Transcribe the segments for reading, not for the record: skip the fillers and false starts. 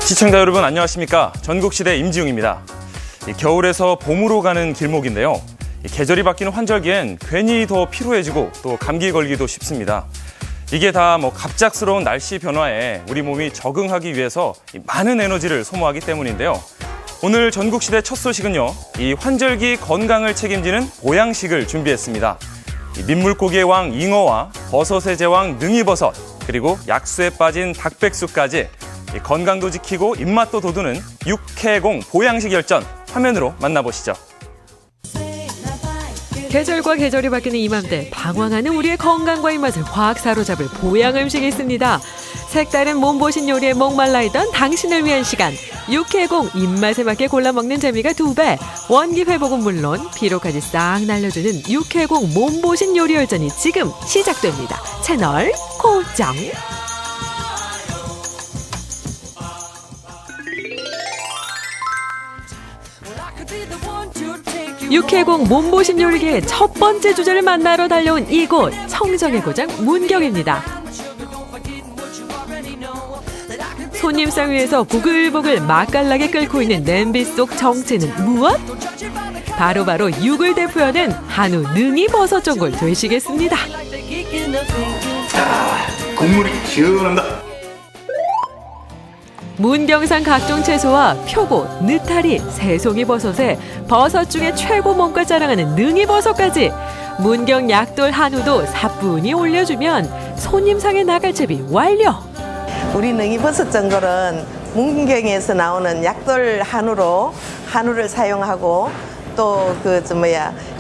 시청자 여러분 안녕하십니까? 전국시대 임지웅입니다. 겨울에서 봄으로 가는 길목인데요. 계절이 바뀌는 환절기엔 괜히 더 피로해지고 또 감기 걸리기도 쉽습니다. 이게 다 갑작스러운 날씨 변화에 우리 몸이 적응하기 위해서 많은 에너지를 소모하기 때문인데요. 오늘 전국시대 첫 소식은요. 이 환절기 건강을 책임지는 보양식을 준비했습니다. 민물고기의 왕 잉어와 버섯의 제왕 능이버섯, 그리고 약수에 빠진 닭백숙까지 건강도 지키고 입맛도 돋우는 육해공 보양식 열전 화면으로 만나보시죠. 계절과 계절이 바뀌는 이맘때 방황하는 우리의 건강과 입맛을 확 사로잡을 보양 음식이 있습니다. 색다른 몸보신 요리에 목말라 있던 당신을 위한 시간. 육해공 입맛에 맞게 골라 먹는 재미가 2배. 원기 회복은 물론 피로까지 싹 날려주는 육해공 몸보신 요리 열전이 지금 시작됩니다. 채널 고정. 육해공 몸보신 요리계의 첫 번째 주제를 만나러 달려온 이곳 청정의 고장 문경입니다. 손님상 위에서 부글부글 맛깔나게 끓고 있는 냄비 속 정체는 무엇? 바로 육을 대표하는 한우 능이버섯 전골 되시겠습니다. 자, 국물이 시원합니다. 문경산 각종 채소와 표고, 느타리, 새송이버섯에 버섯 중에 최고 몸과 자랑하는 능이버섯까지 문경 약돌 한우도 사뿐히 올려주면 손님상에 나갈 채비 완료. 우리 능이버섯 전골은 문경에서 나오는 약돌 한우를 사용하고 또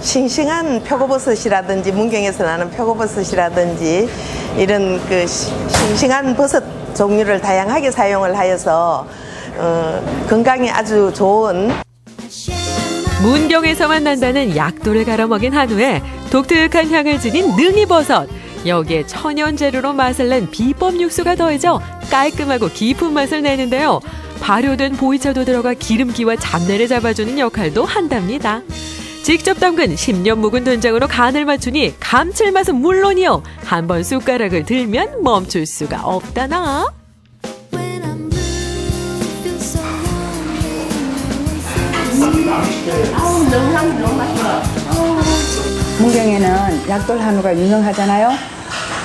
싱싱한 표고버섯이라든지 문경에서 나는 표고버섯이라든지 이런 싱싱한 버섯 종류를 다양하게 사용을 하여서 건강에 아주 좋은 문경에서만 난다는 약돌을 갈아 먹인 한우에 독특한 향을 지닌 능이버섯. 여기에 천연 재료로 맛을 낸 비법 육수가 더해져 깔끔하고 깊은 맛을 내는데요. 발효된 보이차도 들어가 기름기와 잡내를 잡아주는 역할도 한답니다. 직접 담근 10년 묵은 된장으로 간을 맞추니 감칠맛은 물론이요. 한번 숟가락을 들면 멈출 수가 없다나. 문경에는 약돌 한우가 유명하잖아요.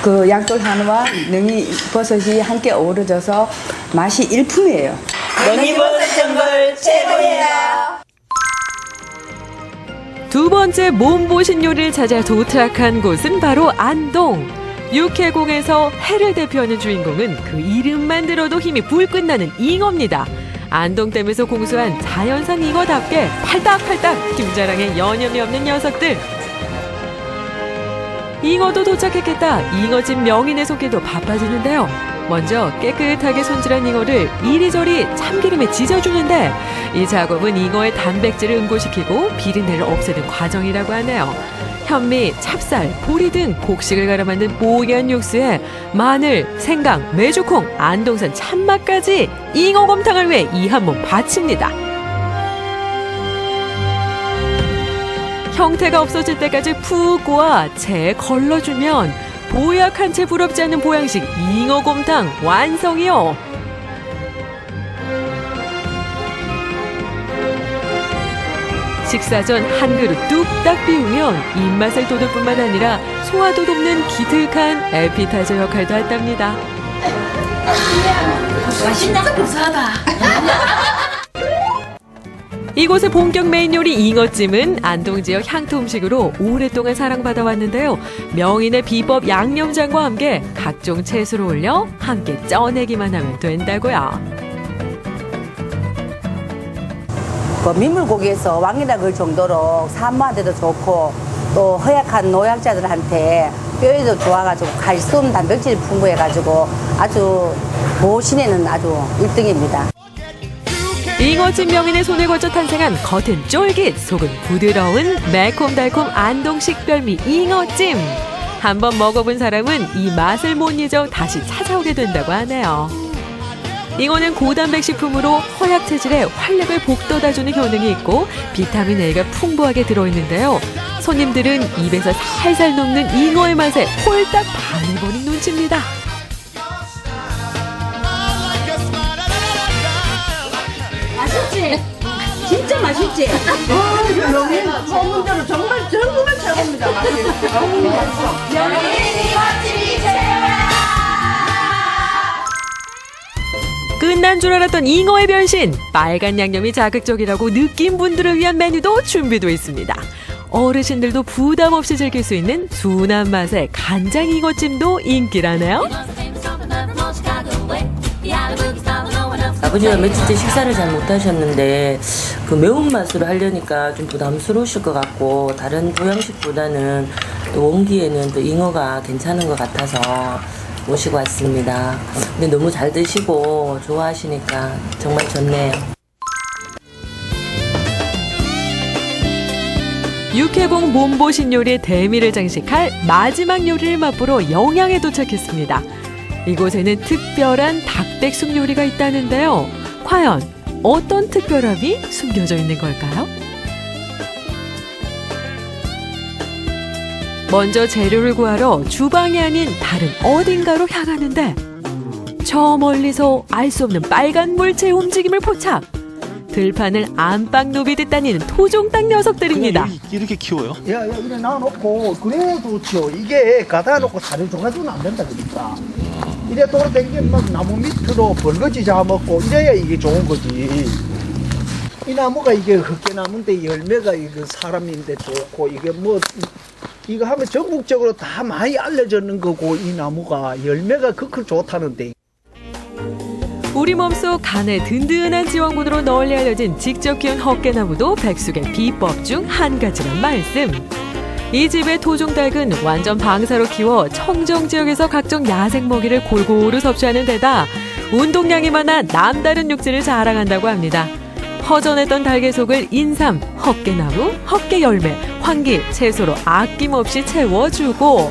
그 약돌 한우와 능이버섯이 함께 어우러져서 맛이 일품이에요. 능이버섯 전골 최고예요. 두 번째 몸보신 요리를 찾아 도착한 곳은 바로 안동. 육해공에서 해를 대표하는 주인공은 그 이름만 들어도 힘이 불끈 나는 잉어입니다. 안동댐에서 공수한 자연산 잉어답게 팔딱팔딱 김자랑에 여념이 없는 녀석들. 잉어도 도착했겠다. 잉어집 명인의 손길도 바빠지는데요. 먼저 깨끗하게 손질한 잉어를 이리저리 참기름에 지져주는데 이 작업은 잉어의 단백질을 응고시키고 비린내를 없애는 과정이라고 하네요. 현미, 찹쌀, 보리 등 곡식을 갈아 만든 뽀얀 육수에 마늘, 생강, 메주콩, 안동산 참맛까지 잉어곰탕을 위해 이 한 몸 바칩니다. 형태가 없어질 때까지 푹 고아 채 걸러주면 보약 한 채 부럽지 않는 보양식 잉어곰탕 완성이요. 식사 전 한 그릇 뚝딱 비우면 입맛을 돋울 뿐만 아니라 소화도 돕는 기특한 에피타이저 역할도 한답니다. 맛있다. 고소하다. 이곳의 본격 메인 요리 잉어찜은 안동 지역 향토 음식으로 오랫동안 사랑받아 왔는데요. 명인의 비법 양념장과 함께 각종 채소를 올려 함께 쪄내기만 하면 된다고요. 민물고기에서 왕이라 그럴 정도로 산모한테도 좋고 또 허약한 노약자들한테 뼈에도 좋아가지고 칼슘 단백질이 풍부해가지고 아주 보신에는 아주 1등입니다. 잉어찜 명인의 손에 거쳐 탄생한 겉은 쫄깃, 속은 부드러운 매콤달콤 안동식 별미 잉어찜. 한번 먹어본 사람은 이 맛을 못 잊어 다시 찾아오게 된다고 하네요. 잉어는 고단백 식품으로 허약 체질에 활력을 북돋아주는 효능이 있고 비타민 A가 풍부하게 들어있는데요. 손님들은 입에서 살살 녹는 잉어의 맛에 홀딱 반해버린 눈치입니다. 진짜 맛있지? 먹는 대로 정말 최고입니다. 끝난 줄 알았던 잉어의 변신. 빨간 양념이 자극적이라고 느낀 분들을 위한 메뉴도 준비되어 있습니다. 어르신들도 부담 없이 즐길 수 있는 순한 맛의 간장 잉어찜도 인기라네요. 아버지가 며칠째 식사를 잘 못하셨는데 그 매운맛으로 하려니까 좀 부담스러우실 것 같고 다른 보양식보다는 또 온기에는 또 잉어가 괜찮은 것 같아서 모시고 왔습니다. 근데 너무 잘 드시고 좋아하시니까 정말 좋네요. 육해공 몸보신 요리의 대미를 장식할 마지막 요리를 맛보러 영양에 도착했습니다. 이곳에는 특별한 닭백숙 요리가 있다는데요. 과연 어떤 특별함이 숨겨져 있는 걸까요? 먼저 재료를 구하러 주방이 아닌 다른 어딘가로 향하는데 저 멀리서 알 수 없는 빨간 물체의 움직임을 포착. 들판을 안방 누비듯 다니는 토종닭 녀석들입니다. 이렇게 키워요? 야, 이래 놔놓고 그래야 좋죠. 이게 가다 놓고 사료 줘가지고는 안 된다 그러니까. 이래 돌아다니면 막 나무 밑으로 벌거지 잡아먹고 이래야 이게 좋은 거지. 이 나무가 이게 흑개나무인데 열매가 이거 사람인데 좋고 이게 뭐 이거 하면 전국적으로 다 많이 알려졌는 거고 이 나무가 열매가 그렇게 좋다는데. 우리 몸속 간에 든든한 지원군으로 널리 알려진 직접 키운 헛개나무도 백숙의 비법 중 한 가지란 말씀. 이 집의 토종닭은 완전 방사로 키워 청정 지역에서 각종 야생 먹이를 골고루 섭취하는 데다 운동량이 많아 남다른 육질을 자랑한다고 합니다. 허전했던 닭의 속을 인삼, 헛개나무, 헛개열매, 황기, 채소로 아낌없이 채워주고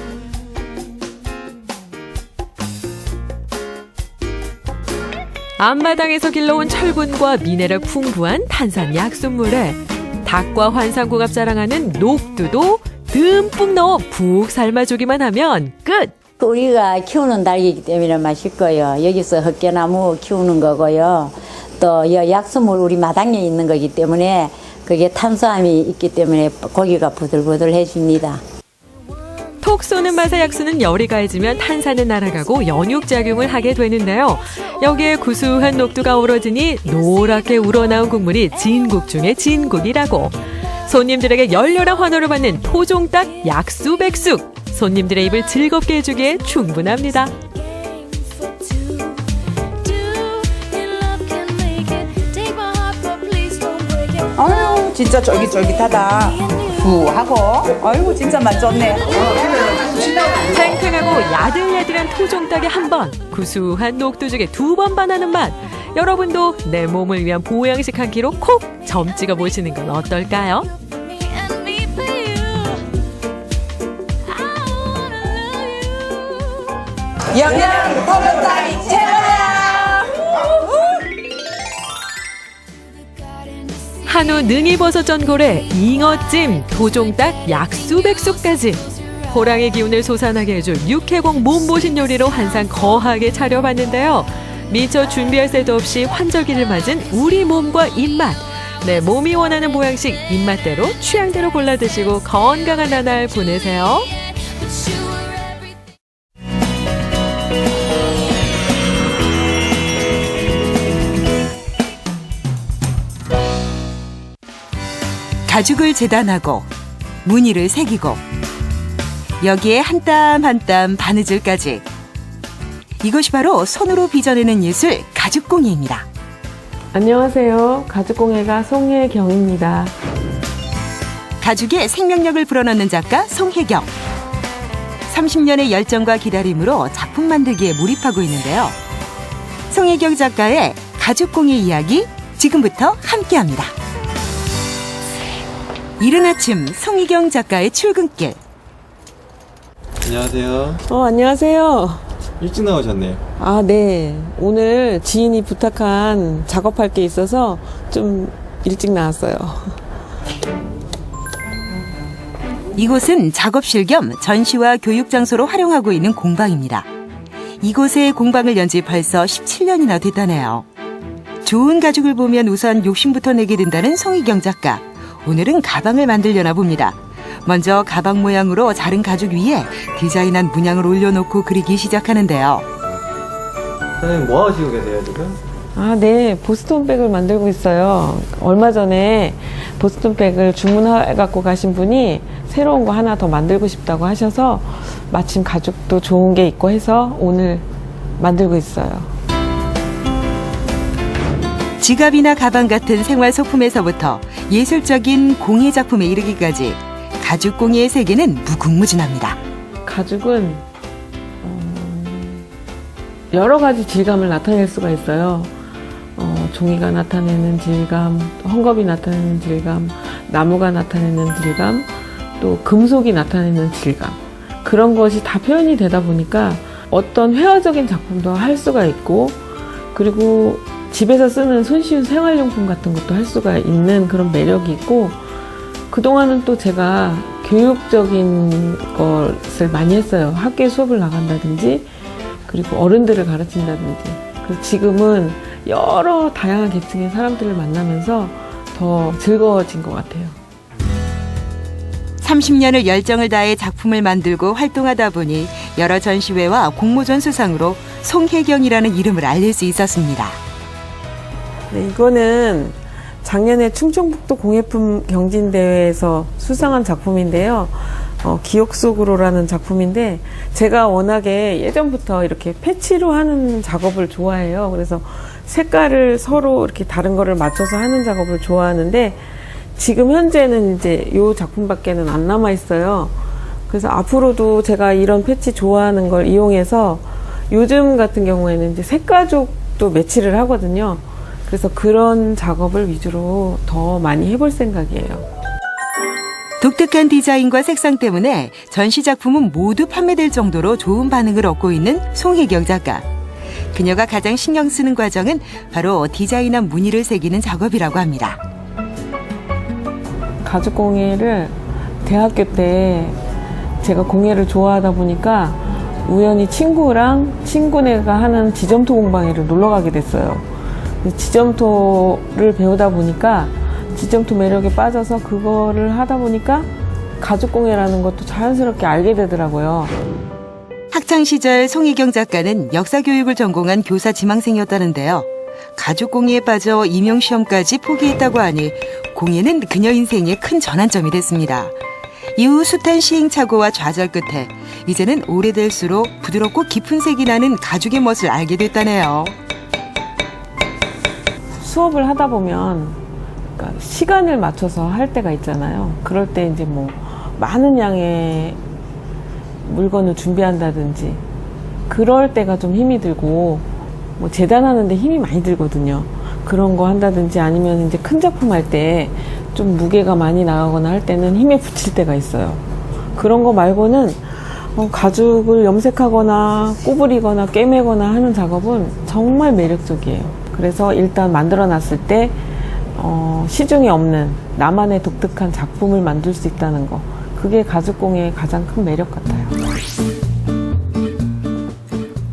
앞마당에서 길러온 철분과 미네랄 풍부한 탄산 약수물에 닭과 환상궁합 자랑하는 녹두도 듬뿍 넣어 푹 삶아주기만 하면 끝! 우리가 키우는 닭이기 때문에 맛있고요. 여기서 헛개나무 키우는 거고요. 또 약수물 우리 마당에 있는 거기 때문에 그게 탄수화물이 있기 때문에 고기가 부들부들해집니다. 톡 쏘는 맛의 약수는 열이 가해지면 탄산은 날아가고 연육작용을 하게 되는데요. 여기에 구수한 녹두가 어우러지니 노랗게 우러나온 국물이 진국 중의 진국이라고. 손님들에게 열렬한 환호를 받는 토종닭 약수백숙. 손님들의 입을 즐겁게 해주기에 충분합니다. 아유, 진짜 쫄깃쫄깃하다. 구하고, 아이고, 진짜 맛 좋네. 탱탱하고 야들야들한 토종닭에 한 번, 구수한 녹두죽에 두 번 반하는 맛. 여러분도 내 몸을 위한 보양식 한 끼로 콕 점 찍어 보시는 건 어떨까요? 영양 토종닭이 최고야. 한우 능이버섯 전골에 잉어찜, 토종닭 약수백숙까지 호랑이 기운을 솟아나게 해줄 육해공 몸보신 요리로 한상 거하게 차려봤는데요. 미처 준비할 새도 없이 환절기를 맞은 우리 몸과 입맛. 내 몸이 원하는 보양식 입맛대로 취향대로 골라 드시고 건강한 나날 보내세요. 가죽을 재단하고 무늬를 새기고 여기에 한 땀 한 땀 바느질까지. 이것이 바로 손으로 빚어내는 예술 가죽공예입니다. 안녕하세요. 가죽공예가 송혜경입니다. 가죽에 생명력을 불어넣는 작가 송혜경. 30년의 열정과 기다림으로 작품 만들기에 몰입하고 있는데요. 송혜경 작가의 가죽공예 이야기 지금부터 함께합니다. 이른 아침 송혜경 작가의 출근길. 안녕하세요. 안녕하세요. 일찍 나오셨네요. 아, 네. 오늘 지인이 부탁한 작업할 게 있어서 좀 일찍 나왔어요. 이곳은 작업실 겸 전시와 교육 장소로 활용하고 있는 공방입니다. 이곳에 공방을 연 지 벌써 17년이나 됐다네요. 좋은 가죽을 보면 우선 욕심부터 내게 된다는 송희경 작가. 오늘은 가방을 만들려나 봅니다. 먼저 가방 모양으로 자른 가죽 위에 디자인한 문양을 올려놓고 그리기 시작하는데요. 선생님 뭐 하시고 계세요 지금? 네. 보스턴백을 만들고 있어요. 얼마 전에 보스턴백을 주문해갖고 가신 분이 새로운 거 하나 더 만들고 싶다고 하셔서 마침 가죽도 좋은 게 있고 해서 오늘 만들고 있어요. 지갑이나 가방 같은 생활 소품에서부터 예술적인 공예 작품에 이르기까지 가죽 공예의 세계는 무궁무진합니다. 가죽은 여러 가지 질감을 나타낼 수가 있어요. 종이가 나타내는 질감, 헝겊이 나타내는 질감, 나무가 나타내는 질감, 또 금속이 나타내는 질감. 그런 것이 다 표현이 되다 보니까 어떤 회화적인 작품도 할 수가 있고, 그리고 집에서 쓰는 손쉬운 생활용품 같은 것도 할 수가 있는 그런 매력이 있고, 그동안은 또 제가 교육적인 것을 많이 했어요. 학교에 수업을 나간다든지, 그리고 어른들을 가르친다든지. 그래서 지금은 여러 다양한 계층의 사람들을 만나면서 더 즐거워진 것 같아요. 30년을 열정을 다해 작품을 만들고 활동하다 보니 여러 전시회와 공모전 수상으로 송혜경이라는 이름을 알릴 수 있었습니다. 네, 이거는 작년에 충청북도 공예품 경진대회에서 수상한 작품인데요. 기억 속으로라는 작품인데, 제가 워낙에 예전부터 이렇게 패치로 하는 작업을 좋아해요. 그래서 색깔을 서로 이렇게 다른 거를 맞춰서 하는 작업을 좋아하는데, 지금 현재는 이제 이 작품밖에는 안 남아 있어요. 그래서 앞으로도 제가 이런 패치 좋아하는 걸 이용해서 요즘 같은 경우에는 이제 색가죽도 매치를 하거든요. 그래서 그런 작업을 위주로 더 많이 해볼 생각이에요. 독특한 디자인과 색상 때문에 전시 작품은 모두 판매될 정도로 좋은 반응을 얻고 있는 송혜경 작가. 그녀가 가장 신경 쓰는 과정은 바로 디자인한 무늬를 새기는 작업이라고 합니다. 가죽 공예를 대학교 때 제가 공예를 좋아하다 보니까 우연히 친구네가 하는 지점토 공방에를 놀러 가게 됐어요. 지점토를 배우다 보니까 지점토 매력에 빠져서 그거를 하다 보니까 가죽 공예라는 것도 자연스럽게 알게 되더라고요. 학창시절 송희경 작가는 역사교육을 전공한 교사 지망생이었다는데요. 가죽 공예에 빠져 임용시험까지 포기했다고 하니 공예는 그녀 인생의 큰 전환점이 됐습니다. 이후 숱한 시행착오와 좌절 끝에 이제는 오래될수록 부드럽고 깊은 색이 나는 가죽의 멋을 알게 됐다네요. 수업을 하다 보면 그러니까 시간을 맞춰서 할 때가 있잖아요. 그럴 때 이제 뭐 많은 양의 물건을 준비한다든지 그럴 때가 좀 힘이 들고, 뭐 재단하는데 힘이 많이 들거든요. 그런 거 한다든지 아니면 이제 큰 작품 할 때 좀 무게가 많이 나가거나 할 때는 힘에 부칠 때가 있어요. 그런 거 말고는 가죽을 염색하거나 구부리거나 꿰매거나 하는 작업은 정말 매력적이에요. 그래서 일단 만들어 놨을 때 시중에 없는 나만의 독특한 작품을 만들 수 있다는 거, 그게 가죽공예의 가장 큰 매력 같아요.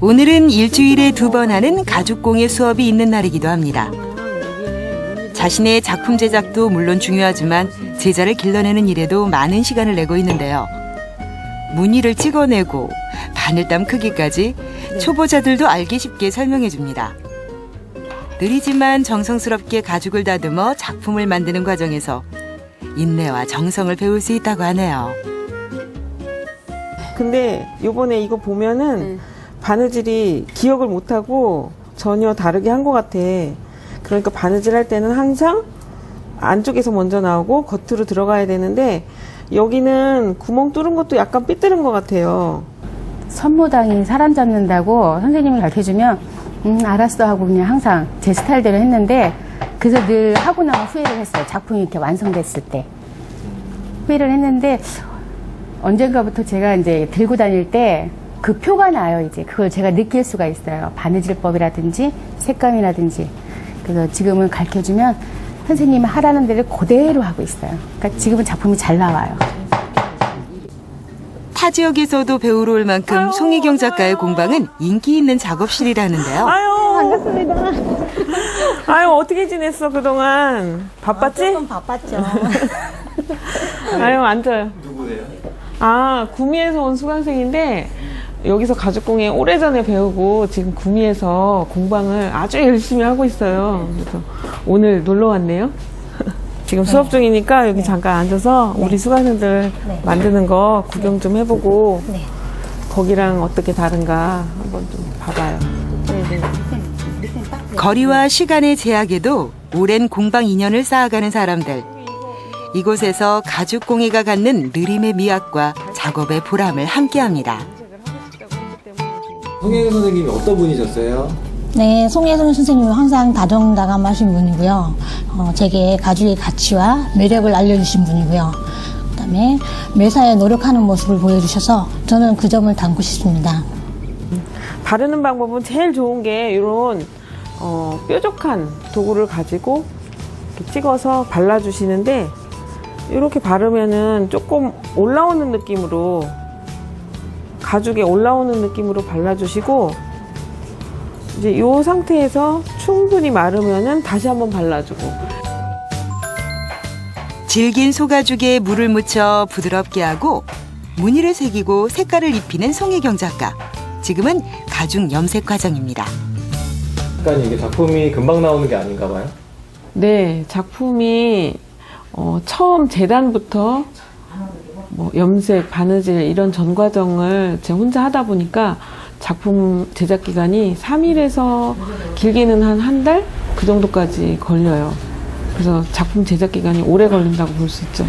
오늘은 일주일에 2번 하는 가죽공예 수업이 있는 날이기도 합니다. 자신의 작품 제작도 물론 중요하지만 제자를 길러내는 일에도 많은 시간을 내고 있는데요. 무늬를 찍어내고 바늘땀 크기까지 초보자들도 알기 쉽게 설명해 줍니다. 느리지만 정성스럽게 가죽을 다듬어 작품을 만드는 과정에서 인내와 정성을 배울 수 있다고 하네요. 근데 요번에 이거 보면은 바느질이 기억을 못하고 전혀 다르게 한 것 같아. 그러니까 바느질 할 때는 항상 안쪽에서 먼저 나오고 겉으로 들어가야 되는데 여기는 구멍 뚫은 것도 약간 삐뚤은 것 같아요. 선무당이 사람 잡는다고 선생님이 가르쳐주면 알았어 하고 그냥 항상 제 스타일대로 했는데, 그래서 늘 하고 나면 후회를 했어요. 작품이 이렇게 완성됐을 때 후회를 했는데, 언젠가부터 제가 이제 들고 다닐 때 그 표가 나요. 이제 그걸 제가 느낄 수가 있어요. 바느질법이라든지 색감이라든지. 그래서 지금은 가르쳐주면 선생님이 하라는 대로 그대로 하고 있어요. 그러니까 지금은 작품이 잘 나와요. 타 지역에서도 배우러 올 만큼 송희경 작가의 공방은 인기 있는 작업실이라는데요. 아유, 반갑습니다. 아유, 어떻게 지냈어, 그동안? 바빴지? 조금 바빴죠. 아유, 앉아요. 누구세요? 아, 구미에서 온 수강생인데, 여기서 가죽공예 오래전에 배우고 지금 구미에서 공방을 아주 열심히 하고 있어요. 그래서 오늘 놀러 왔네요. 지금 수업 중이니까 여기 잠깐 앉아서 우리 수강생들 만드는 거 구경 좀 해보고 거기랑 어떻게 다른가 한번 좀 봐봐요. 거리와 시간의 제약에도 오랜 공방 인연을 쌓아가는 사람들. 이곳에서 가죽공예가 갖는 느림의 미학과 작업의 보람을 함께합니다. 송혜경 선생님이 어떤 분이셨어요? 네, 송혜성 선생님은 항상 다정다감하신 분이고요. 제게 가죽의 가치와 매력을 알려주신 분이고요. 그다음에 매사에 노력하는 모습을 보여주셔서 저는 그 점을 담고 싶습니다. 바르는 방법은 제일 좋은 게 이런 뾰족한 도구를 가지고 이렇게 찍어서 발라주시는데 이렇게 바르면은 조금 올라오는 느낌으로 가죽에 올라오는 느낌으로 발라주시고 이제 이 상태에서 충분히 마르면은 다시 한번 발라주고 질긴 소가죽에 물을 묻혀 부드럽게 하고 무늬를 새기고 색깔을 입히는 송혜경 작가. 지금은 가죽 염색 과정입니다. 약간 이게 작품이 금방 나오는 게 아닌가 봐요? 네, 작품이 처음 재단부터 뭐 염색, 바느질 이런 전 과정을 제가 혼자 하다 보니까 작품 제작 기간이 3일에서 길게는 한 달? 그 정도까지 걸려요. 그래서 작품 제작 기간이 오래 걸린다고 볼 수 있죠.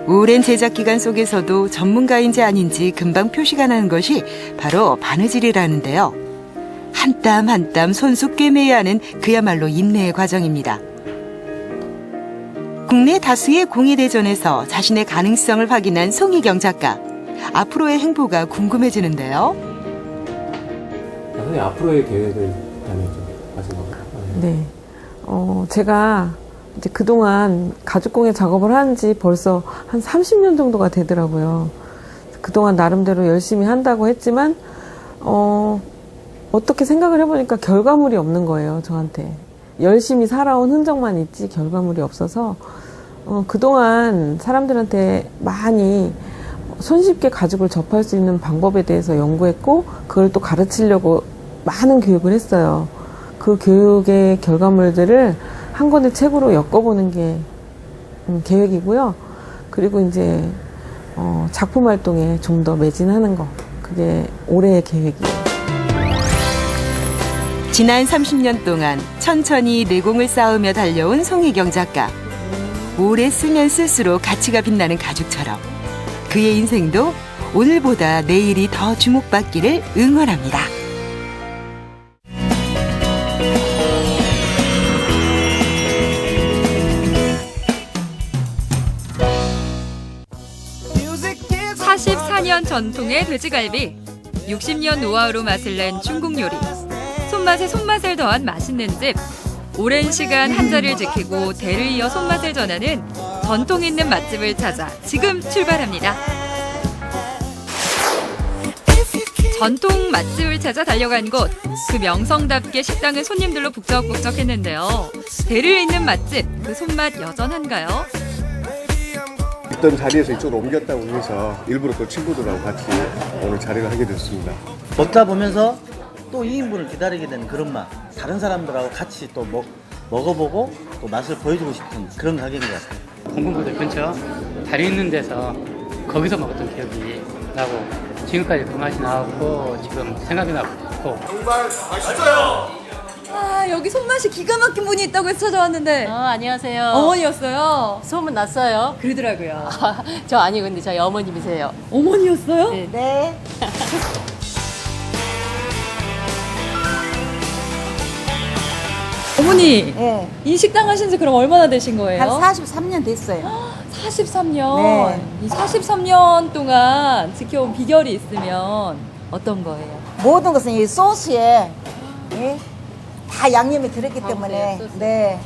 오랜 제작 기간 속에서도 전문가인지 아닌지 금방 표시가 나는 것이 바로 바느질이라는데요. 한 땀 한 땀 손수 꿰매야 하는 그야말로 인내의 과정입니다. 국내 다수의 공예대전에서 자신의 가능성을 확인한 송혜경 작가. 앞으로의 행보가 궁금해지는데요. 선생님 앞으로의 계획을 좀 말씀해주세요. 네. 제가 이제 그동안 가죽공예 작업을 한 지 벌써 한 30년 정도가 되더라고요. 그동안 나름대로 열심히 한다고 했지만, 어떻게 생각을 해보니까 결과물이 없는 거예요, 저한테. 열심히 살아온 흔적만 있지 결과물이 없어서, 그동안 사람들한테 많이 손쉽게 가죽을 접할 수 있는 방법에 대해서 연구했고, 그걸 또 가르치려고 많은 교육을 했어요. 그 교육의 결과물들을 한 권의 책으로 엮어보는 게 계획이고요. 그리고 이제 작품 활동에 좀 더 매진하는 거, 그게 올해의 계획이에요. 지난 30년 동안 천천히 내공을 쌓으며 달려온 송혜경 작가. 오래 쓰면 쓸수록 가치가 빛나는 가죽처럼 그의 인생도 오늘보다 내일이 더 주목받기를 응원합니다. (44년) 전통의 돼지갈비, 60년 노하우로 맛을 낸 중국 요리, 손맛에 손맛을 더한 맛있는 집. 오랜 시간 한 자리를 지키고 대를 이어 손맛을 전하는 전통 있는 맛집을 찾아 지금 출발합니다. 전통 맛집을 찾아 달려간 곳, 그 명성답게 식당은 손님들로 북적북적했는데요. 대를 잇는 맛집, 그 손맛 여전한가요? 있던 자리에서 이쪽으로 옮겼다고 해서 일부러 또 친구들하고 같이 오늘 자리를 하게 됐습니다. 먹다 보면서 또 2인분을 기다리게 되는 그런 맛. 다른 사람들하고 같이 또 먹어보고 또 맛을 보여주고 싶은 그런 가게인 것 같아요. 공군부대 근처 다리 있는 데서 거기서 먹었던 기억이 나고 지금까지 그 맛이 나고 지금 생각이 나고 있고. 정말 맛있어요. 아, 여기 손맛이 기가 막힌 분이 있다고 해서 찾아왔는데. 안녕하세요. 어머니였어요? 소문 났어요. 그러더라고요. 저 아니고 근데 저희 어머님이세요. 어머니였어요? 네. 네. 어머니, 네. 이 식당 하신 지 그럼 얼마나 되신 거예요? 한 43년 됐어요. 43년. 네. 이 43년 동안 지켜온 비결이 있으면 어떤 거예요? 모든 것은 이 소스에 다 양념이 들었기 때문에. 네.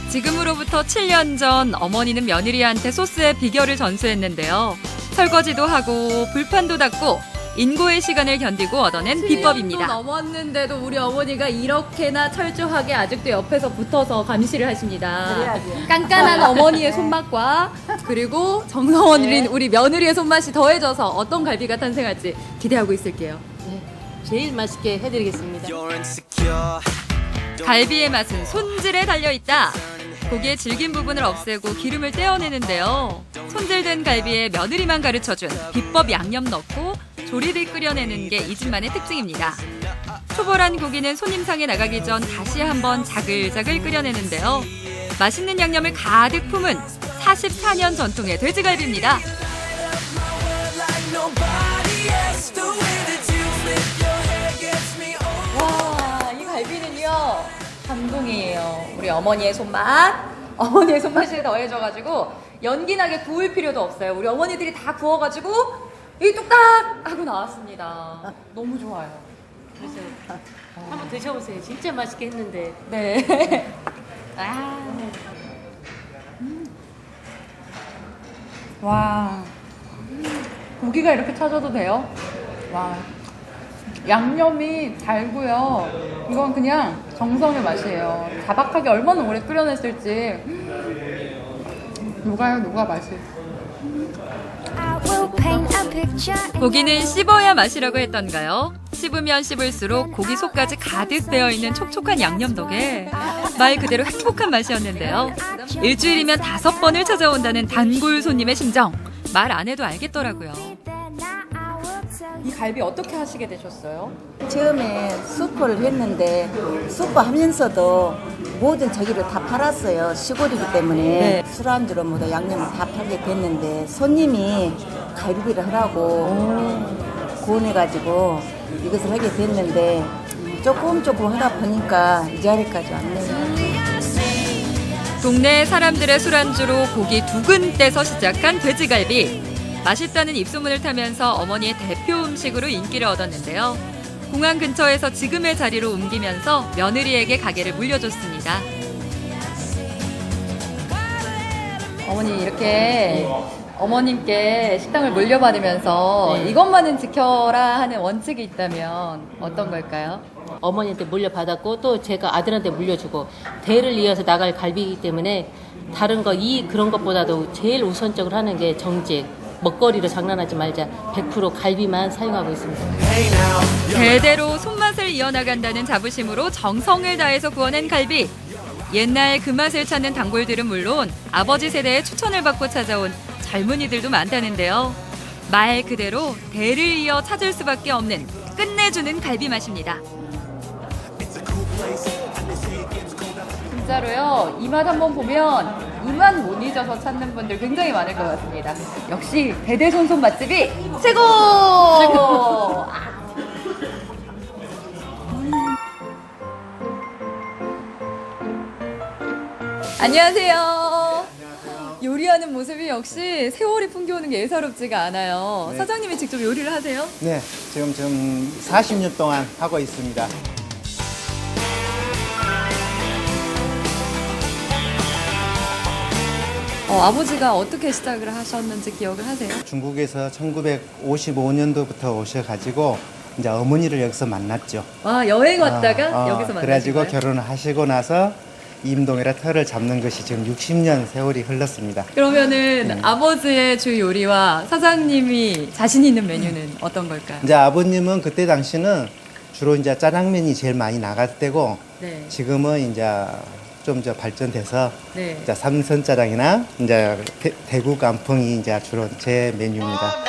지금으로부터 7년 전 어머니는 며느리한테 소스의 비결을 전수했는데요. 설거지도 하고 불판도 닦고 인고의 시간을 견디고 얻어낸 비법입니다. 넘었는데도 우리 어머니가 이렇게나 철저하게 아직도 옆에서 붙어서 감시를 하십니다. 깐깐한 어머니의 손맛과 그리고 정성원 우리 며느리의 손맛이 더해져서 어떤 갈비가 탄생할지 기대하고 있을게요. 제일 맛있게 해드리겠습니다. 갈비의 맛은 손질에 달려있다. 고기의 질긴 부분을 없애고 기름을 떼어내는데요. 손질된 갈비에 며느리만 가르쳐준 비법 양념 넣고 조리를 끓여내는 게 이 집만의 특징입니다. 초벌한 고기는 손님상에 나가기 전 다시 한번 자글자글 끓여내는데요. 맛있는 양념을 가득 품은 44년 전통의 돼지갈비입니다. 와, 이 갈비는요 감동이에요. 우리 어머니의 손맛이 더해져가지고 연기나게 구울 필요도 없어요. 우리 어머니들이 다 구워가지고 이 뚝딱 하고 나왔습니다. 너무 좋아요. 그래서 한번 드셔보세요. 진짜 맛있게 했는데. 네. 와, 고기가 이렇게 찾아도 돼요? 와, 양념이 달고요. 이건 그냥 정성의 맛이에요. 자박하게 얼마나 오래 끓여냈을지. 누가 맛이. 고기는 씹어야 맛이라고 했던가요? 씹으면 씹을수록 고기 속까지 가득 배어있는 촉촉한 양념 덕에 말 그대로 행복한 맛이었는데요. 일주일이면 5번을 찾아온다는 단골 손님의 심정. 말 안 해도 알겠더라고요. 이 갈비 어떻게 하시게 되셨어요? 처음에 수퍼를 했는데 수퍼 하면서도 모든 저기를 다 팔았어요. 시골이기 때문에 네. 술안주로 모두 양념을 다 팔게 됐는데 손님이 갈비를 하라고 권해가지고 이것을 하게 됐는데 조금 하다 보니까 이 자리까지 왔네요. 동네 사람들의 술안주로 고기 두근 떼서 시작한 돼지갈비. 맛있다는 입소문을 타면서 어머니의 대표 음식으로 인기를 얻었는데요. 공항 근처에서 지금의 자리로 옮기면서 며느리에게 가게를 물려줬습니다. 어머니 이렇게 어머님께 식당을 물려받으면서 이것만은 지켜라 하는 원칙이 있다면 어떤 걸까요? 어머니한테 물려받았고 또 제가 아들한테 물려주고 대를 이어서 나갈 갈비이기 때문에 다른 그런 것보다도 제일 우선적으로 하는 게 정직. 먹거리로 장난하지 말자. 100% 갈비만 사용하고 있습니다. 대대로 손맛을 이어나간다는 자부심으로 정성을 다해서 구워낸 갈비. 옛날 그 맛을 찾는 단골들은 물론 아버지 세대의 추천을 받고 찾아온 젊은이들도 많다는데요. 말 그대로 대를 이어 찾을 수밖에 없는 끝내주는 갈비 맛입니다. 진짜로요. 이 맛 한번 보면 이 맛 못 잊어서 찾는 분들 굉장히 많을 것 같습니다. 역시 대대손손 맛집이 최고! 안녕하세요. 요리하는 모습이 역시 세월이 풍겨오는 게 예사롭지가 않아요. 네. 사장님이 직접 요리를 하세요? 네, 지금 40년 동안 하고 있습니다. 아버지가 어떻게 시작을 하셨는지 기억을 하세요? 중국에서 1955년도부터 오셔가지고 이제 어머니를 여기서 만났죠. 와, 여행 왔다가 여기서 만나신 그래가지고 거예요? 결혼을 하시고 나서 임동이라 터를 잡는 것이 지금 60년 세월이 흘렀습니다. 그러면은 아버지의 주 요리와 사장님이 자신 있는 메뉴는 어떤 걸까요? 이제 아버님은 그때 당시는 주로 이제 짜장면이 제일 많이 나갈 때고 네. 지금은 이제 좀 발전돼서 네. 이제 삼선짜장이나 이제 대구 깐풍이 이제 주로 제 메뉴입니다.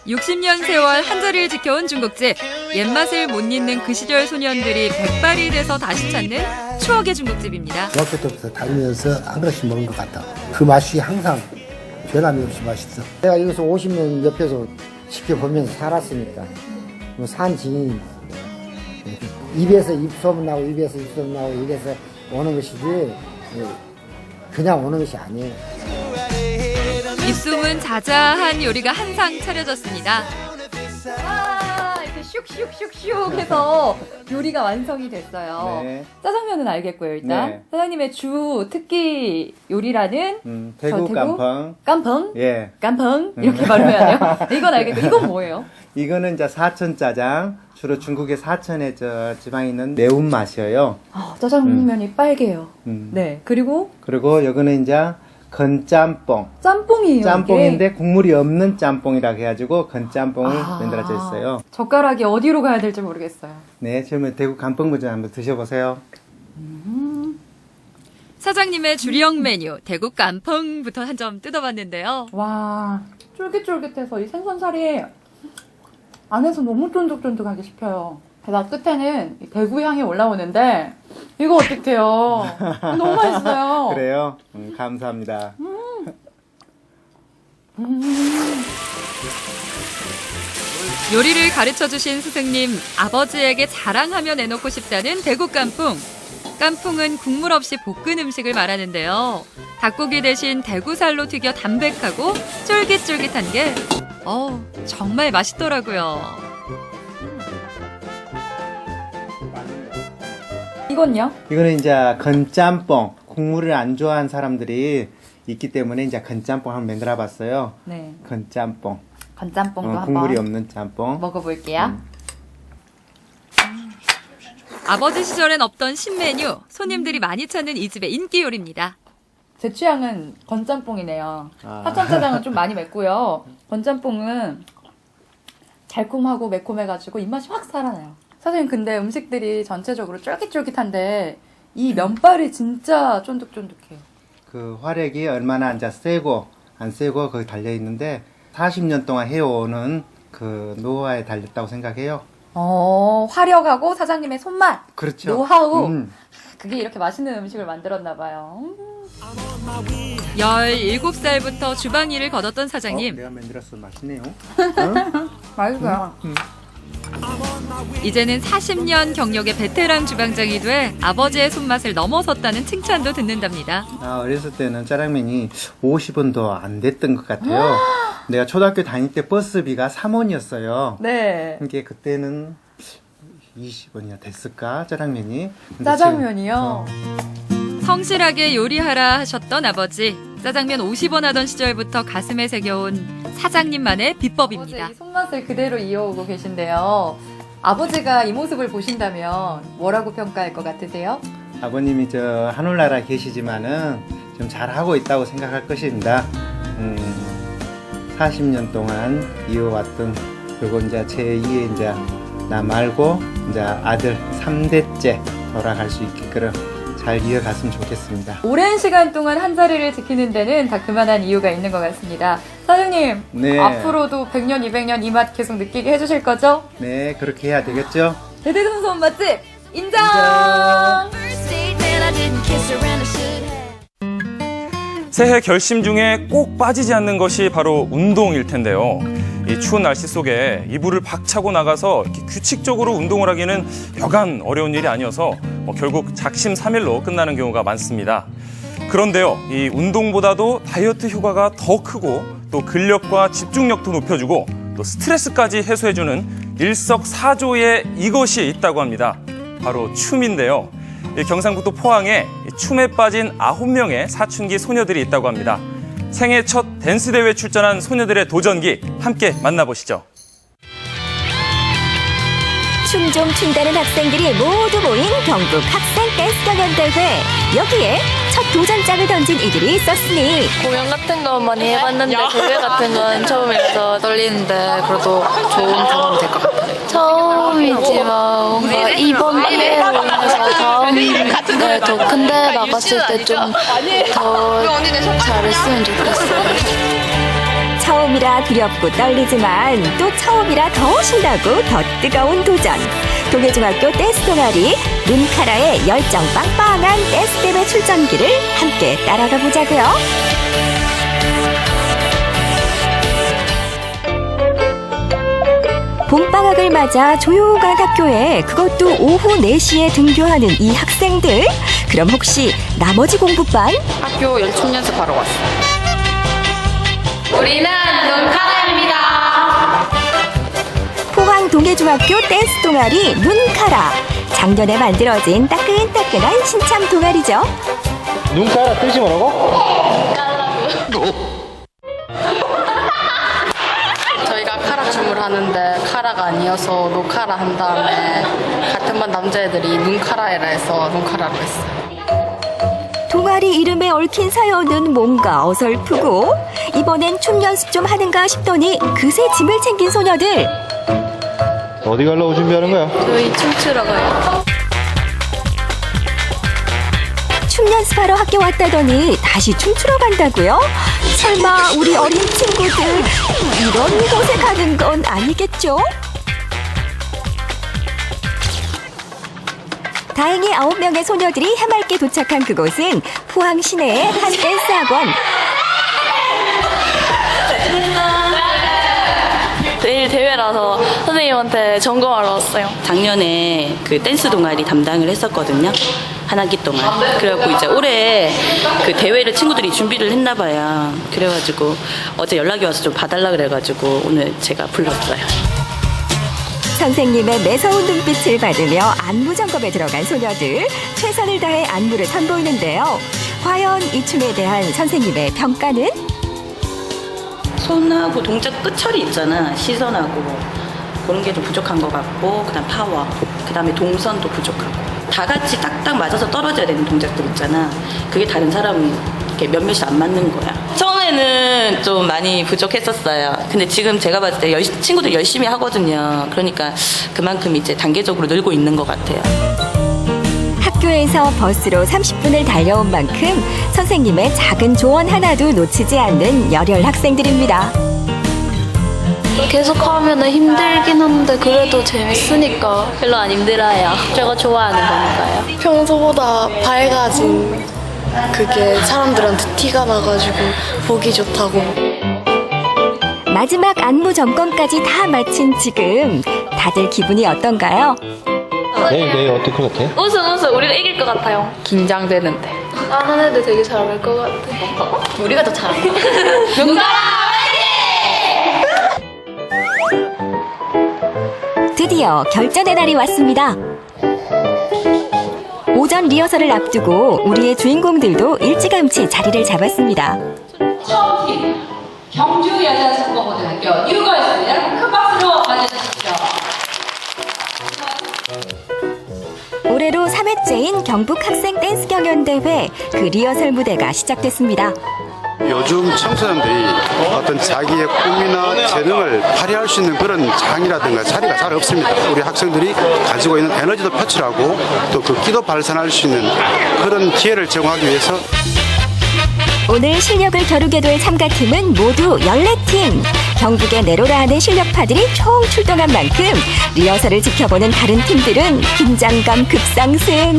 60년 세월 한자리를 지켜온 중국집. 옛맛을 못 잊는 그 시절 소년들이 백발이 돼서 다시 찾는 추억의 중국집입니다. 중학교 때부터 다니면서 한 그릇씩 먹은 것 같다. 그 맛이 항상 변함이 없이 맛있어. 내가 여기서 50년 옆에서 지켜보면서 살았으니까 산 증인. 입에서 입소문 나고 입에서 입소문 나고 입에서 오는 것이지 그냥 오는 것이 아니에요. 입소문 자자한 요리가 한상 차려졌습니다. 와, 이렇게 슉슉슉슉 해서 요리가 완성이 됐어요. 네. 짜장면은 알겠고요, 일단. 네. 사장님의 주 특기 요리라는 대구 깐풍. 깐풍? 예. 깐풍? 이렇게 발음해야 돼요? 이건 알겠고, 이건 뭐예요? 이거는 이제 사천 짜장. 주로 중국의 사천에 지방에 있는 매운맛이에요. 짜장면이 빨개요. 네. 그리고 여기는 이제 건짬뽕. 짬뽕이에요. 짬뽕인데 이게? 국물이 없는 짬뽕이라고 해가지고 건짬뽕을 만들어져 있어요. 젓가락이 어디로 가야 될지 모르겠어요. 네, 지금 대구 간풍부전 한번 드셔보세요. 사장님의 주력 메뉴 대구 깐풍부터 한 점 뜯어봤는데요. 와, 쫄깃쫄깃해서 이 생선살이 안에서 너무 쫀득쫀득하게 씹혀요. 게다가 끝에는 이 대구 향이 올라오는데 이거 어떡해요. 너무 맛있어요. 그래요? 감사합니다. 요리를 가르쳐주신 스승님 아버지에게 자랑하며 내놓고 싶다는 대구 깐풍. 깐풍은 국물 없이 볶은 음식을 말하는데요. 닭고기 대신 대구살로 튀겨 담백하고 쫄깃쫄깃한 게 정말 맛있더라고요. 이건요? 이거는 이제 건짬뽕. 국물을 안 좋아하는 사람들이 있기 때문에 이제 건짬뽕 한번 만들어 봤어요. 네. 건짬뽕. 건짬뽕도 한번 국물이 없는 짬뽕. 먹어볼게요. 아버지 시절엔 없던 신메뉴, 손님들이 많이 찾는 이 집의 인기 요리입니다. 제 취향은 건짬뽕이네요. 사천짜장은 좀 많이 맵고요. 건짬뽕은 달콤하고 매콤해가지고 입맛이 확 살아나요. 사장님 근데 음식들이 전체적으로 쫄깃쫄깃한데 이 면발이 진짜 쫀득쫀득해요. 그 화력이 얼마나 이제 세고 안 세고 거기 달려 있는데 40년 동안 해오는 그 노하우에 달렸다고 생각해요. 화력하고 사장님의 손맛, 그렇죠. 노하우, 그게 이렇게 맛있는 음식을 만들었나 봐요. 17살부터 주방 일을 거뒀던 사장님. 내가 만들었어. 맛있네요. 맛있어요. 이제는 40년 경력의 베테랑 주방장이 돼 아버지의 손맛을 넘어섰다는 칭찬도 듣는답니다. 어렸을 때는 짜장면이 50원도 안 됐던 것 같아요. 내가 초등학교 다닐 때 버스비가 3원이었어요. 네. 그게 그때는 20원이나 됐을까 짜장면이. 짜장면이요? 성실하게 요리하라 하셨던 아버지. 짜장면 50원 하던 시절부터 가슴에 새겨온 사장님만의 비법입니다. 아버지 이 손맛을 그대로 이어오고 계신데요. 아버지가 이 모습을 보신다면 뭐라고 평가할 것 같으세요? 아버님이 저 하늘나라 계시지만은 좀 잘하고 있다고 생각할 것입니다. 40년 동안 이어왔던 요거 이제 제2의 이제 나 말고 이제 아들 3대째 돌아갈 수 있게끔 잘 이어갔으면 좋겠습니다. 오랜 시간 동안 한 자리를 지키는 데는 다 그만한 이유가 있는 것 같습니다. 사장님, 네. 앞으로도 100년, 200년 이 맛 계속 느끼게 해주실 거죠? 네, 그렇게 해야 되겠죠? 대대손손 맛집 인정! 새해 결심 중에 꼭 빠지지 않는 것이 바로 운동일 텐데요. 이 추운 날씨 속에 이불을 박차고 나가서 이렇게 규칙적으로 운동을 하기는 여간 어려운 일이 아니어서 결국 작심삼일로 끝나는 경우가 많습니다. 그런데요, 이 운동보다도 다이어트 효과가 더 크고 또 근력과 집중력도 높여주고 또 스트레스까지 해소해주는 일석사조의 이것이 있다고 합니다. 바로 춤인데요. 경상북도 포항에 춤에 빠진 9명의 사춘기 소녀들이 있다고 합니다. 생애 첫 댄스 대회에 출전한 소녀들의 도전기 함께 만나보시죠. 춤 좀 춘다는 학생들이 모두 모인 경북 학생 댄스 경연대회. 여기에 첫 도전장을 던진 이들이 있었으니 공연 같은 거 많이 해봤는데 대회 같은 건 처음이라서 떨리는데 그래도 좋은 경험이 될 것 같아요. 처음이지만 뭔가 이번 기회로 인해서 다음에 더 큰 데 나갔을 때 좀 더 잘했으면 좋겠어요. 처음이라 두렵고 떨리지만 또 처음이라 더 신나고 더 뜨거운 도전. 동해중학교 댄스 동아리 눈카라의 열정 빵빵한 댄스 대회 출전기를 함께 따라가 보자고요. 봄방학을 맞아 조용한 학교에 그것도 오후 4시에 등교하는 이 학생들. 그럼 혹시 나머지 공부반? 학교 열춤 연습하러 왔어요. 우리는 눈카라입니다. 포항 동해중학교 댄스 동아리 눈카라. 작년에 만들어진 따끈따끈한 신참 동아리죠. 눈카라 뜻이 뭐라고? 저희가 카라 춤을 하는데 카라가 아니어서 노카라 한 다음에 같은 반 남자애들이 눈카라해라 해서 눈카라로 했어요. 동아리 이름에 얽힌 사연은 뭔가 어설프고 이번엔 춤 연습 좀 하는가 싶더니 그새 짐을 챙긴 소녀들. 어디 가려고 준비하는 거야? 저희 춤추러 가요. 춤 연습하러 학교 왔다더니 다시 춤추러 간다고요? 설마 우리 어린 친구들 이런 곳에 가는 건 아니겠죠? 다행히 9명의 소녀들이 해맑게 도착한 그곳은 포항 시내의 한 댄스 학원. 내일 대회라서 선생님한테 점검하러 왔어요. 작년에 그 댄스 동아리 담당을 했었거든요. 한 학기 동안. 그래갖고 이제 올해 그 대회를 친구들이 준비를 했나 봐요. 그래가지고 어제 연락이 와서 좀 봐달라 그래가지고 오늘 제가 불렀어요. 선생님의 매서운 눈빛을 받으며 안무 점검에 들어간 소녀들. 최선을 다해 안무를 선보이는데요. 과연 이 춤에 대한 선생님의 평가는? 손하고 동작 끝처리 있잖아. 시선하고 그런 게 좀 부족한 것 같고, 그다음 파워, 그다음에 동선도 부족하고, 다 같이 딱딱 맞아서 떨어져야 되는 동작들 있잖아. 그게 다른 사람은 이렇게 몇몇이 안 맞는 거야. 처음에는 좀 많이 부족했었어요. 근데 지금 제가 봤을 때 친구들 열심히 하거든요. 그러니까 그만큼 이제 단계적으로 늘고 있는 것 같아요. 학교에서 버스로 30분을 달려온 만큼 선생님의 작은 조언 하나도 놓치지 않는 열혈 학생들입니다. 계속 하면 힘들긴 한데 그래도 재밌으니까. 별로 안 힘들어요. 제가 좋아하는 거니까요. 평소보다 밝아진 그게 사람들한테 티가 나가지고 보기 좋다고. 마지막 안무 점검까지 다 마친 지금 다들 기분이 어떤가요? 내일 어떨 것 같아? 우승 우리가 이길 것 같아요. 긴장되는데. 다른 애들 되게 잘할 것 같아. 우리가 더 잘할 것 같아. 눈가라! 드디어 결전의 날이 왔습니다. 오전 리허설을 앞두고 우리의 주인공들도 일찌감치 자리를 잡았습니다. 처음 팀 경주여자선거고등학교 뉴걸스 큰 박수로 맞아주십시오. 올해로 3회째인 경북 학생 댄스 경연대회 그 리허설 무대가 시작됐습니다. 요즘 청소년들이 어떤 자기의 꿈이나 재능을 발휘할 수 있는 그런 장이라든가 자리가 잘 없습니다. 우리 학생들이 가지고 있는 에너지도 표출하고 또 그 끼도 발산할 수 있는 그런 기회를 제공하기 위해서 오늘 실력을 겨루게 될 참가팀은 모두 14팀. 경북의 내로라 하는 실력파들이 총 출동한 만큼 리허설을 지켜보는 다른 팀들은 긴장감 급상승.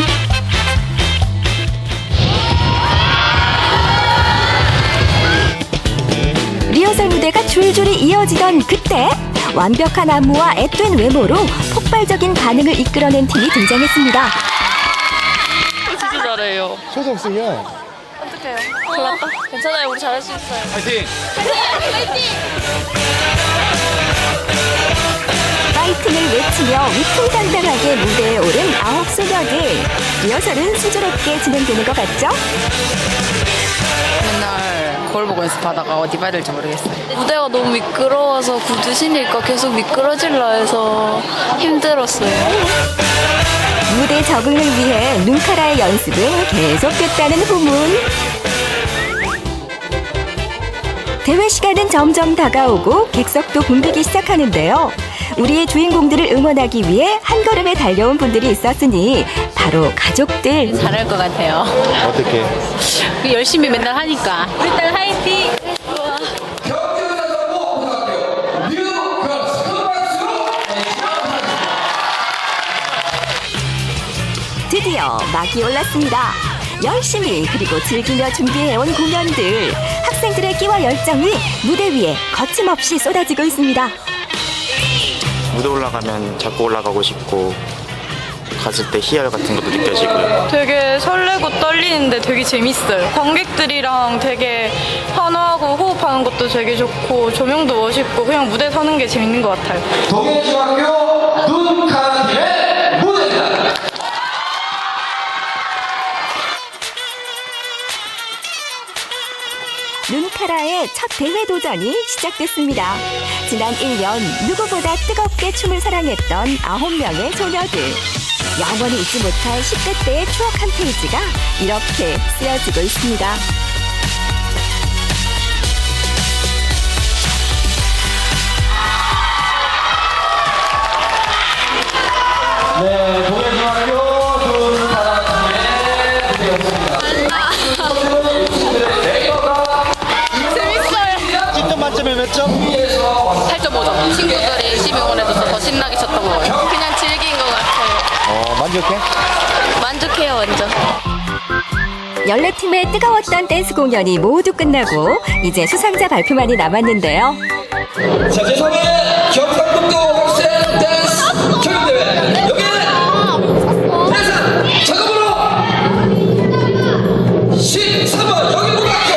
리허설 무대가 줄줄이 이어지던 그때 완벽한 안무와 앳된 외모로 폭발적인 반응을 이끌어낸 팀이 등장했습니다. 진짜 잘해요. 초등학생이야. 어떡해요? 큰일 났다. 괜찮아요. 우리 잘할 수 있어요. 파이팅! 파이팅을 외치며 위풍당당하게 무대에 오른 9소녀들. 리허설은 수조롭게 진행되는 것 같죠? 맨날 거울 보고 연습하다가 어디 봐야 될지 모르겠어요. 무대가 너무 미끄러워서 구두 신으니까 계속 미끄러질라 해서 힘들었어요. 무대 적응을 위해 눈카라의 연습은 계속됐다는 후문. 대회 시간은 점점 다가오고 객석도 붐비기 시작하는데요. 우리의 주인공들을 응원하기 위해 한 걸음에 달려온 분들이 있었으니 바로 가족들. 잘할 것 같아요. 어떻게? 열심히 맨날 하니까. 우리 딸 화이팅! 드디어 막이 올랐습니다. 열심히 그리고 즐기며 준비해온 공연들. 학생들의 끼와 열정이 무대 위에 거침없이 쏟아지고 있습니다. 무대 올라가면 자꾸 올라가고 싶고 갔을 때 희열 같은 것도 느껴지고요. 되게 설레고 떨리는데 되게 재밌어요. 관객들이랑 되게 환호하고 호흡하는 것도 되게 좋고 조명도 멋있고 그냥 무대 서는 게 재밌는 것 같아요. 동해중학교 눈카라팀의 무대입니다. 눈카라의 연의 첫 대회 도전이 시작됐습니다. 지난 1년 누구보다 뜨겁게 춤을 사랑했던 9명의 소녀들. 영원히 잊지 못할 10대 때의 추억 한 페이지가 이렇게 쓰여지고 있습니다. 네, 동해중학교 눈카라팀의 무대였습니다. 재밌어요. 10점 만점에 몇 점? 8.5점. 친구들이 열심히 응원해줘서 더 신나게 쳤던 것 같아요. 그냥 즐긴 것 같아요. 만족해? 만족해요, 완전. 14팀의 뜨거웠던 댄스 공연이 모두 끝나고 이제 수상자 발표만이 남았는데요. 자, 제3회 경상북도 학생 댄스 경연대회 여기는 대상 작업으로 13번 영일고등학교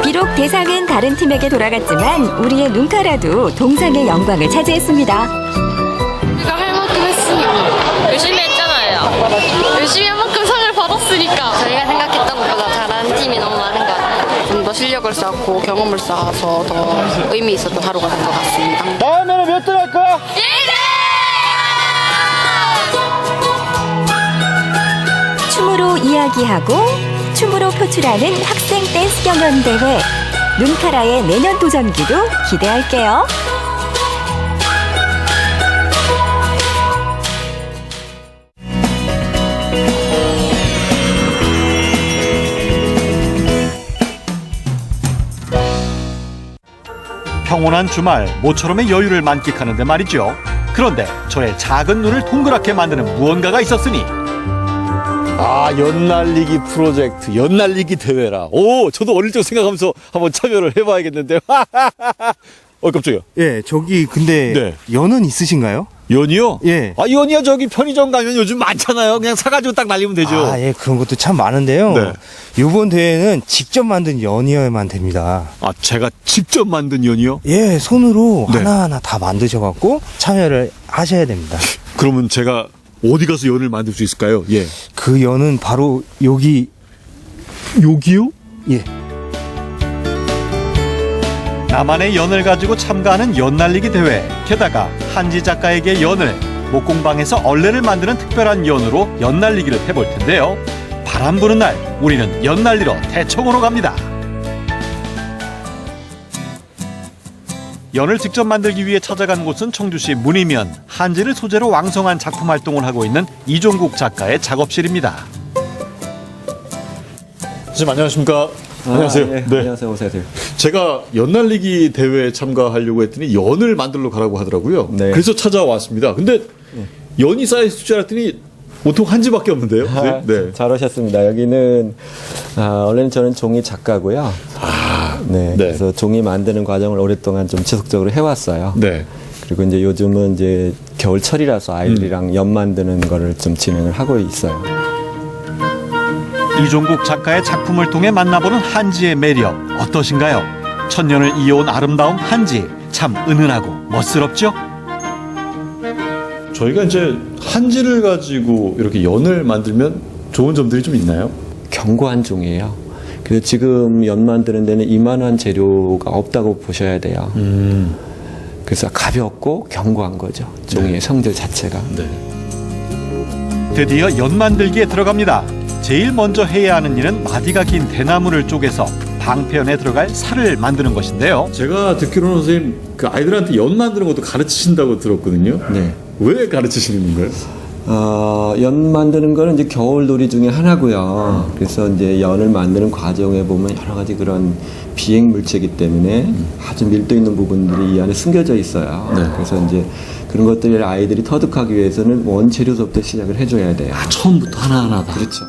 비록 대상은 다른 팀에게 돌아갔지만 우리의 눈카라도 동상의 영광을 차지했습니다. 우리가 할 만큼 했으니까. 열심히 했잖아요. 열심히 한 만큼 상을 받았으니까. 저희가 생각했던 것보다 잘하는 팀이 너무 많은 것 같아요. 좀 더 실력을 쌓고 경험을 쌓아서 더 의미 있었던 하루가 된 것 같습니다. 다음에는 몇 등 할 거야? 춤으로 이야기하고 춤으로 표출하는 학생 댄스 경연대회. 눈카라의 내년 도전기도 기대할게요. 평온한 주말, 모처럼의 여유를 만끽하는데 말이죠. 그런데 저의 작은 눈을 동그랗게 만드는 무언가가 있었으니 아, 연날리기 프로젝트, 연날리기 대회라. 오, 저도 어릴 적 생각하면서 한번 참여를 해봐야겠는데요. 깜짝이야. 예, 저기 근데 네. 연은 있으신가요? 연이요? 예. 아, 연이야 저기 편의점 가면 요즘 많잖아요. 그냥 사가지고 딱 날리면 되죠. 아, 예, 그런 것도 참 많은데요. 네. 이번 대회는 직접 만든 연이어야만 됩니다. 아, 제가 직접 만든 연이요? 예, 손으로 네. 하나하나 다 만드셔갖고 참여를 하셔야 됩니다. 그러면 제가 어디 가서 연을 만들 수 있을까요? 예. 그 연은 바로 여기요? 예. 나만의 연을 가지고 참가하는 연날리기 대회. 게다가 한지 작가에게 연을, 목공방에서 얼레를 만드는 특별한 연으로 연날리기를 해볼 텐데요. 바람 부는 날 우리는 연날리러 대청으로 갑니다. 연을 직접 만들기 위해 찾아간 곳은 청주시 문이면. 한지를 소재로 왕성한 작품 활동을 하고 있는 이종국 작가의 작업실입니다. 선생님 안녕하십니까? 안녕하세요. 네. 안녕하세요. 오세요. 제가 연날리기 대회에 참가하려고 했더니 연을 만들러 가라고 하더라고요. 네. 그래서 찾아왔습니다. 근데 연이 쌓였을 줄 알았더니 온통 한지밖에 없는데요. 네. 잘 오셨습니다. 여기는 원래는 저는 종이 작가고요. 네. 그래서 종이 만드는 과정을 오랫동안 좀 지속적으로 해왔어요. 네. 그리고 이제 요즘은 이제 겨울철이라서 아이들이랑 연 만드는 거를 좀 진행을 하고 있어요. 이종국 작가의 작품을 통해 만나보는 한지의 매력 어떠신가요? 천년을 이어온 아름다운 한지 참 은은하고 멋스럽죠? 저희가 이제 한지를 가지고 이렇게 연을 만들면 좋은 점들이 좀 있나요? 견고한 종이에요. 그래서 지금 연 만드는 데는 이만한 재료가 없다고 보셔야 돼요. 그래서 가볍고 견고한 거죠. 종이의 성질 자체가. 드디어 연 만들기에 들어갑니다. 제일 먼저 해야 하는 일은 마디가 긴 대나무를 쪼개서 방패연에 들어갈 살을 만드는 것인데요. 제가 듣기로는 선생님 그 아이들한테 연 만드는 것도 가르치신다고 들었거든요. 네. 왜 가르치시는 건가요? 연 만드는 거는 이제 겨울놀이 중에 하나고요. 그래서 이제 연을 만드는 과정에 보면 여러 가지 그런 비행 물체이기 때문에 아주 밀도 있는 부분들이 이 안에 숨겨져 있어요. 그래서 이제 그런 것들을 아이들이 터득하기 위해서는 원재료부터 시작을 해줘야 돼요. 처음부터 하나하나 다. 그렇죠.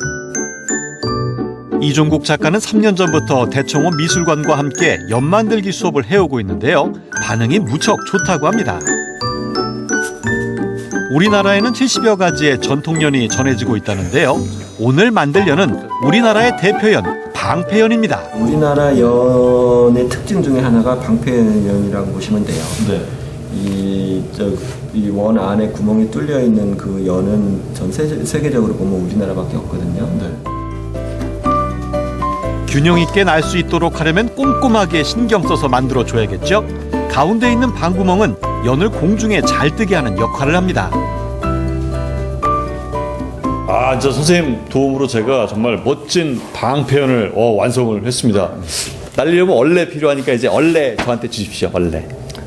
이종국 작가는 3년 전부터 대청호 미술관과 함께 연 만들기 수업을 해오고 있는데요. 반응이 무척 좋다고 합니다. 우리나라에는 70여 가지의 전통연이 전해지고 있다는데요. 오늘 만들 연은 우리나라의 대표연 방패연입니다. 우리나라 연의 특징 중에 하나가 방패연이라고 보시면 돼요. 이 원 안에 구멍이 뚫려 있는 그 연은 전 세계적으로 보면 우리나라밖에 없거든요. 균형 있게 날 수 있도록 하려면 꼼꼼하게 신경 써서 만들어 줘야겠죠. 가운데 있는 방구멍은 연을 공중에 잘 뜨게 하는 역할을 합니다. 아, 진짜 선생님 도움으로 제가 정말 멋진 방 표현을 완성을 했습니다. 날리려면 얼레 필요하니까 이제 얼레 저한테 주십시오. 얼레.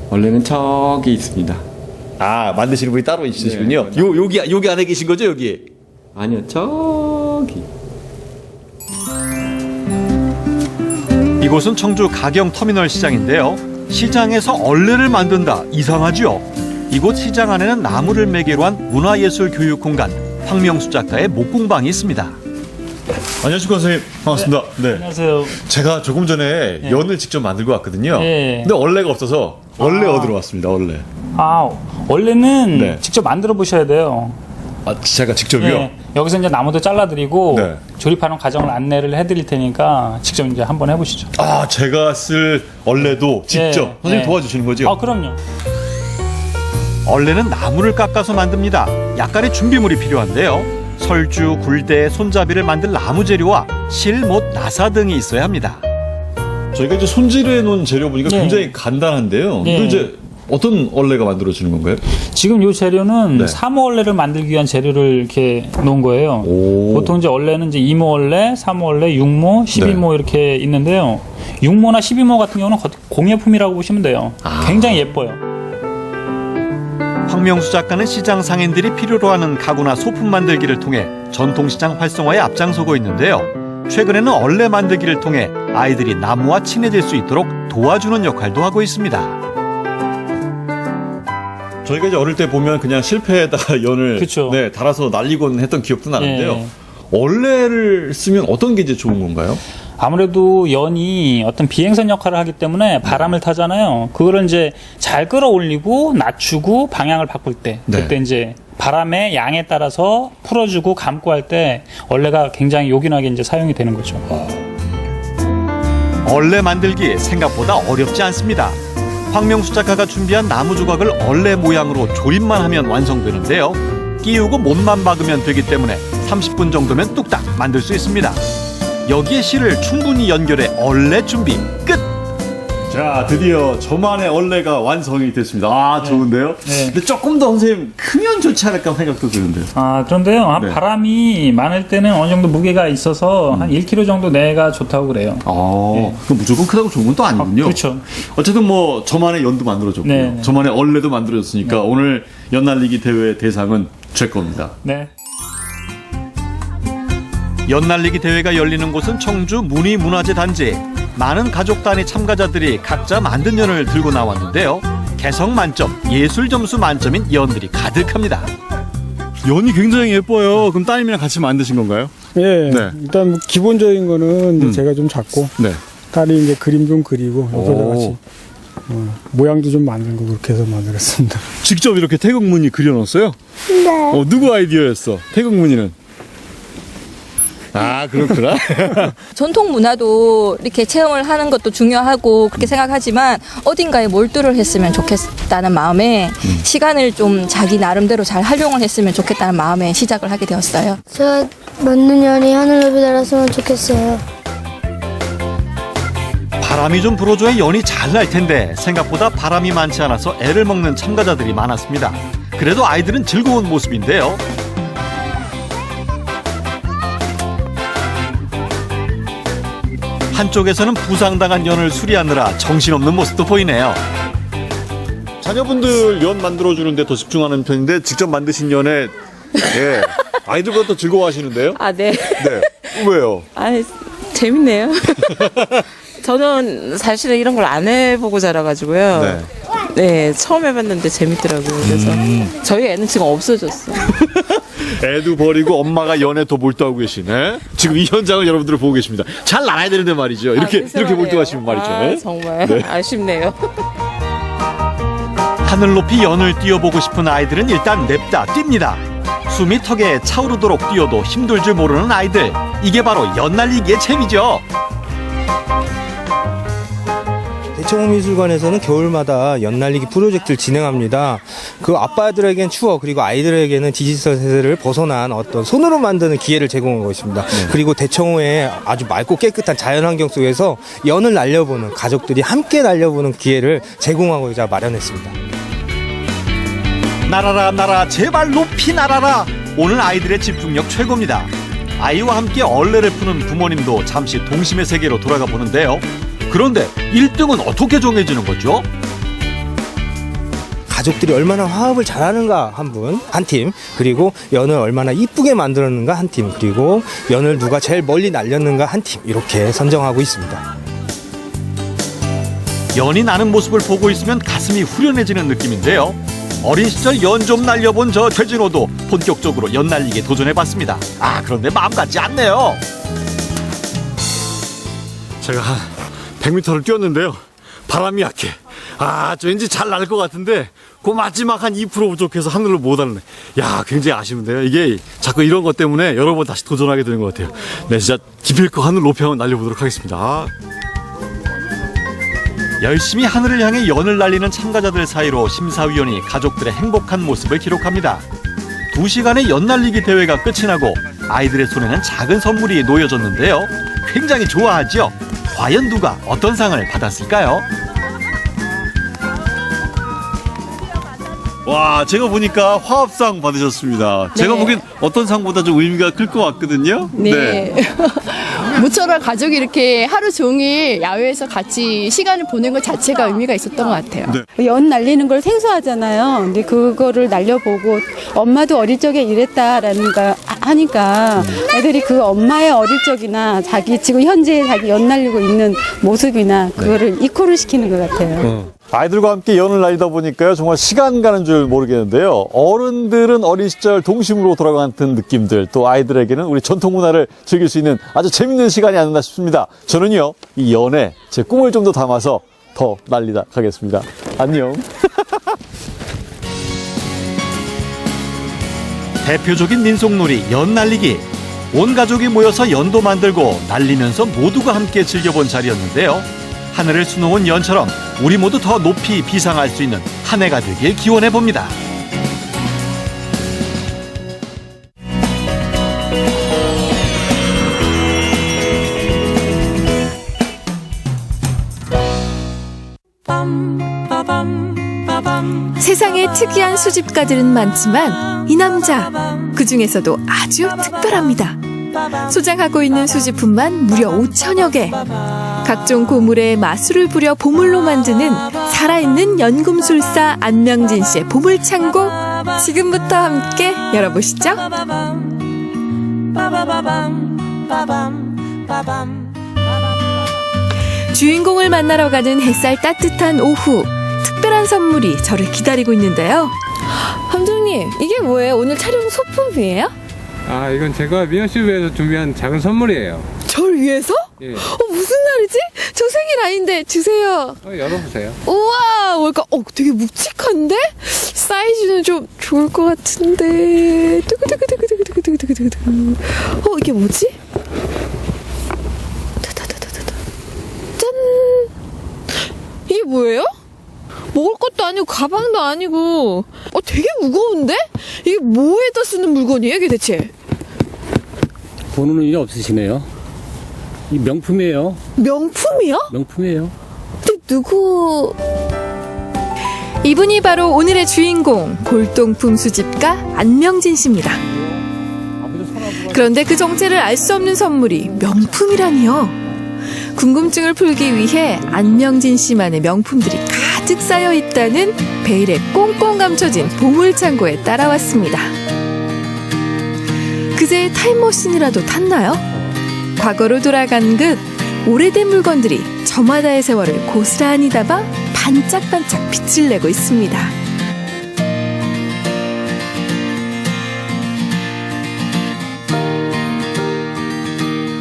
원래는 저기 있습니다. 아, 만드시는 분이 따로 있으시군요. 네, 여기 안에 계신 거죠, 여기? 아니요, 저기. 이곳은 청주 가경터미널 시장인데요. 시장에서 얼레를 만든다. 이상하죠? 이곳 시장 안에는 나무를 매개로 한 문화예술 교육 공간, 황명수 작가의 목공방이 있습니다. 안녕하십니까, 선생님. 반갑습니다. 네. 안녕하세요. 제가 조금 전에 연을 직접 만들고 왔거든요. 네. 근데 얼레가 없어서 얼레 얻으러 왔습니다, 얼레. 원래는 직접 만들어 보셔야 돼요. 아, 제가 직접이요? 네. 여기서 이제 나무도 잘라드리고 네. 조립하는 과정을 안내를 해드릴 테니까 직접 이제 한번 해보시죠. 아, 제가 쓸 얼레도 직접 선생님 도와주시는 거죠? 그럼요. 얼레는 나무를 깎아서 만듭니다. 약간의 준비물이 필요한데요. 설주, 굴대, 손잡이를 만들 나무 재료와 실, 못, 나사 등이 있어야 합니다. 저희가 이제 손질해 놓은 재료 보니까 네. 굉장히 간단한데요. 네. 또 이제 어떤 얼레가 만들어지는 건가요? 지금 이 재료는 사모 얼레를 만들기 위한 재료를 이렇게 놓은 거예요. 보통 이제 얼레는 이제 이모 얼레, 사모 얼레, 육모, 12모 이렇게 있는데요. 육모나 12모 같은 경우는 공예품이라고 보시면 돼요. 굉장히 예뻐요. 황명수 작가는 시장 상인들이 필요로 하는 가구나 소품 만들기를 통해 전통시장 활성화에 앞장서고 있는데요. 최근에는 얼레 만들기를 통해 아이들이 나무와 친해질 수 있도록 도와주는 역할도 하고 있습니다. 저희가 이제 어릴 때 보면 그냥 실패에다가 연을 네, 달아서 날리곤 했던 기억도 나는데요. 네. 얼레를 쓰면 어떤 게 이제 좋은 건가요? 아무래도 연이 어떤 비행선 역할을 하기 때문에 바람을 타잖아요. 그거를 이제 잘 끌어올리고 낮추고 방향을 바꿀 때 그때 이제 바람의 양에 따라서 풀어주고 감고 할 때 얼레가 굉장히 요긴하게 이제 사용이 되는 거죠. 얼레 만들기 생각보다 어렵지 않습니다. 황명수 작가가 준비한 나무 조각을 얼레 모양으로 조립만 하면 완성되는데요. 끼우고 못만 박으면 되기 때문에 30분 정도면 뚝딱 만들 수 있습니다. 여기에 실을 충분히 연결해 얼레 준비 끝! 자, 드디어 저만의 얼레가 완성이 됐습니다. 아, 좋은데요? 근데 조금 더 선생님 크면 좋지 않을까 생각도 드는데요. 그런데요. 바람이 많을 때는 어느 정도 무게가 있어서 한 1kg 정도 내가 좋다고 그래요. 그럼 무조건 크다고 좋은 건 또 아니군요. 그렇죠. 어쨌든 뭐 저만의 연도 만들어졌고요. 네. 저만의 얼레도 만들어졌으니까 오늘 연 날리기 대회 대상은 제 겁니다. 네. 연날리기 대회가 열리는 곳은 청주 문희문화재 단지. 많은 가족 단위 참가자들이 각자 만든 연을 들고 나왔는데요. 개성 만점, 예술 점수 만점인 연들이 가득합니다. 연이 굉장히 예뻐요. 그럼 따님이랑 같이 만드신 건가요? 예. 일단 뭐 기본적인 거는 이제 제가 좀 잡고 딸이 이제 그림 좀 그리고 여기서 같이 모양도 좀 만들고 그렇게 해서 만들었습니다. 직접 이렇게 태극무늬 그려놨어요? 네. 누구 아이디어였어? 태극무늬는? 아, 그렇구나. 전통 문화도 이렇게 체험을 하는 것도 중요하고 그렇게 생각하지만 어딘가에 몰두를 했으면 좋겠다는 마음에 시간을 좀 자기 나름대로 잘 활용을 했으면 좋겠다는 마음에 시작을 하게 되었어요. 제가 만든 연이 하늘 높이 날았으면 좋겠어요. 바람이 좀 불어줘야 연이 잘 날 텐데 생각보다 바람이 많지 않아서 애를 먹는 참가자들이 많았습니다. 그래도 아이들은 즐거운 모습인데요. 한쪽에서는 부상당한 연을 수리하느라 정신없는 모습도 보이네요. 자녀분들 연 만들어주는데 더 집중하는 편인데 직접 만드신 연에 아이들보다 더 즐거워하시는데요? 네. 네. 왜요? 재밌네요. 저는 사실은 이런 걸 안 해보고 자라가지고요. 네, 처음 해봤는데 재밌더라고요. 그래서 저희 애는 지금 없어졌어. 애도 버리고 엄마가 연에 더 몰두하고 계시네. 지금 이 현장을 여러분들 보고 계십니다. 잘 나가야 되는데 말이죠. 이렇게 몰두하시면 말이죠. 정말 아쉽네요. 하늘 높이 연을 띄워보고 싶은 아이들은 일단 냅다 뜁니다. 숨이 턱에 차오르도록 뛰어도 힘들 줄 모르는 아이들. 이게 바로 연 날리기의 재미죠. 대청호미술관에서는 겨울마다 연날리기 프로젝트를 진행합니다. 그 아빠들에겐 추억, 그리고 아이들에게는 디지털 세대를 벗어난 어떤 손으로 만드는 기회를 제공하고 있습니다. 그리고 대청호의 아주 맑고 깨끗한 자연환경 속에서 연을 날려보는, 가족들이 함께 날려보는 기회를 제공하고자 마련했습니다. 날아라 날아 제발 높이 날아라. 오늘 아이들의 집중력 최고입니다. 아이와 함께 얼레를 푸는 부모님도 잠시 동심의 세계로 돌아가 보는데요. 그런데 1등은 어떻게 정해지는 거죠? 가족들이 얼마나 화합을 잘하는가 한 팀, 그리고 연을 얼마나 이쁘게 만들었는가 한 팀, 그리고 연을 누가 제일 멀리 날렸는가 한 팀, 이렇게 선정하고 있습니다. 연이 나는 모습을 보고 있으면 가슴이 후련해지는 느낌인데요. 어린 시절 연 좀 날려본 저 최진호도 본격적으로 연 날리기에 도전해봤습니다. 그런데 마음 같지 않네요. 제가 한 100m를 뛰었는데요. 바람이 약해. 왠지 잘 날 것 같은데 그 마지막 한 2% 부족해서 하늘로 못 날네. 굉장히 아쉬운데요. 이게 자꾸 이런 것 때문에 여러 번 다시 도전하게 되는 것 같아요. 네, 진짜 기필코 하늘 높이 한번 날려보도록 하겠습니다. 열심히 하늘을 향해 연을 날리는 참가자들 사이로 심사위원이 가족들의 행복한 모습을 기록합니다. 2시간의 연 날리기 대회가 끝이 나고 아이들의 손에는 작은 선물이 놓여졌는데요. 굉장히 좋아하죠? 과연 누가 어떤 상을 받았을까요? 와, 제가 보니까 화합상 받으셨습니다. 제가 보기엔 어떤 상보다 좀 의미가 클 것 같거든요. 네. 모처럼 가족이 이렇게 하루 종일 야외에서 같이 시간을 보낸 것 자체가 의미가 있었던 것 같아요. 연 날리는 걸 생소하잖아요. 근데 그거를 날려보고 엄마도 어릴 적에 이랬다라는 거 하니까 애들이 그 엄마의 어릴 적이나 자기 지금 현재 자기 연 날리고 있는 모습이나 그거를 이코를 시키는 것 같아요. 아이들과 함께 연을 날리다 보니까요, 정말 시간 가는 줄 모르겠는데요. 어른들은 어린 시절 동심으로 돌아가는 느낌들, 또 아이들에게는 우리 전통 문화를 즐길 수 있는 아주 재밌는 시간이 아니었나 싶습니다. 저는요, 이 연에 제 꿈을 좀 더 담아서 더 날리다 가겠습니다. 안녕. 대표적인 민속놀이 연 날리기. 온 가족이 모여서 연도 만들고 날리면서 모두가 함께 즐겨본 자리였는데요. 하늘을 수놓은 연처럼 우리 모두 더 높이 비상할 수 있는 한 해가 되길 기원해봅니다. 세상에 특이한 수집가들은 많지만 이 남자, 그 중에서도 아주 특별합니다. 소장하고 있는 수집품만 무려 5천여 개. 각종 고물에 마술을 부려 보물로 만드는 살아있는 연금술사 안명진 씨의 보물창고, 지금부터 함께 열어보시죠. 주인공을 만나러 가는 햇살 따뜻한 오후, 특별한 선물이 저를 기다리고 있는데요. 함정님, 이게 뭐예요? 오늘 촬영 소품이에요? 이건 제가 미연 씨를 위해서 준비한 작은 선물이에요. 저를 위해서? 예. 무슨 날이지? 저 생일 아닌데 주세요. 열어보세요. 우와, 뭘까? 되게 묵직한데? 사이즈는 좀 좋을 것 같은데. 두구두구두구두구두구두구두구. 이게 뭐지? 짠! 이게 뭐예요? 먹을 것도 아니고 가방도 아니고 되게 무거운데? 이게 뭐에다 쓰는 물건이에요, 이게 대체? 보는 일이 없으시네요. 이 명품이에요. 명품이요? 명품이에요. 근데 누구? 이분이 바로 오늘의 주인공, 골동품 수집가 안명진 씨입니다. 그런데 그 정체를 알 수 없는 선물이 명품이라니요. 궁금증을 풀기 위해 안명진 씨만의 명품들이 가득 쌓여 있다는 베일에 꽁꽁 감춰진 보물창고에 따라왔습니다. 그새 타임머신이라도 탔나요? 과거로 돌아간 듯 오래된 물건들이 저마다의 세월을 고스란히 담아 반짝반짝 빛을 내고 있습니다.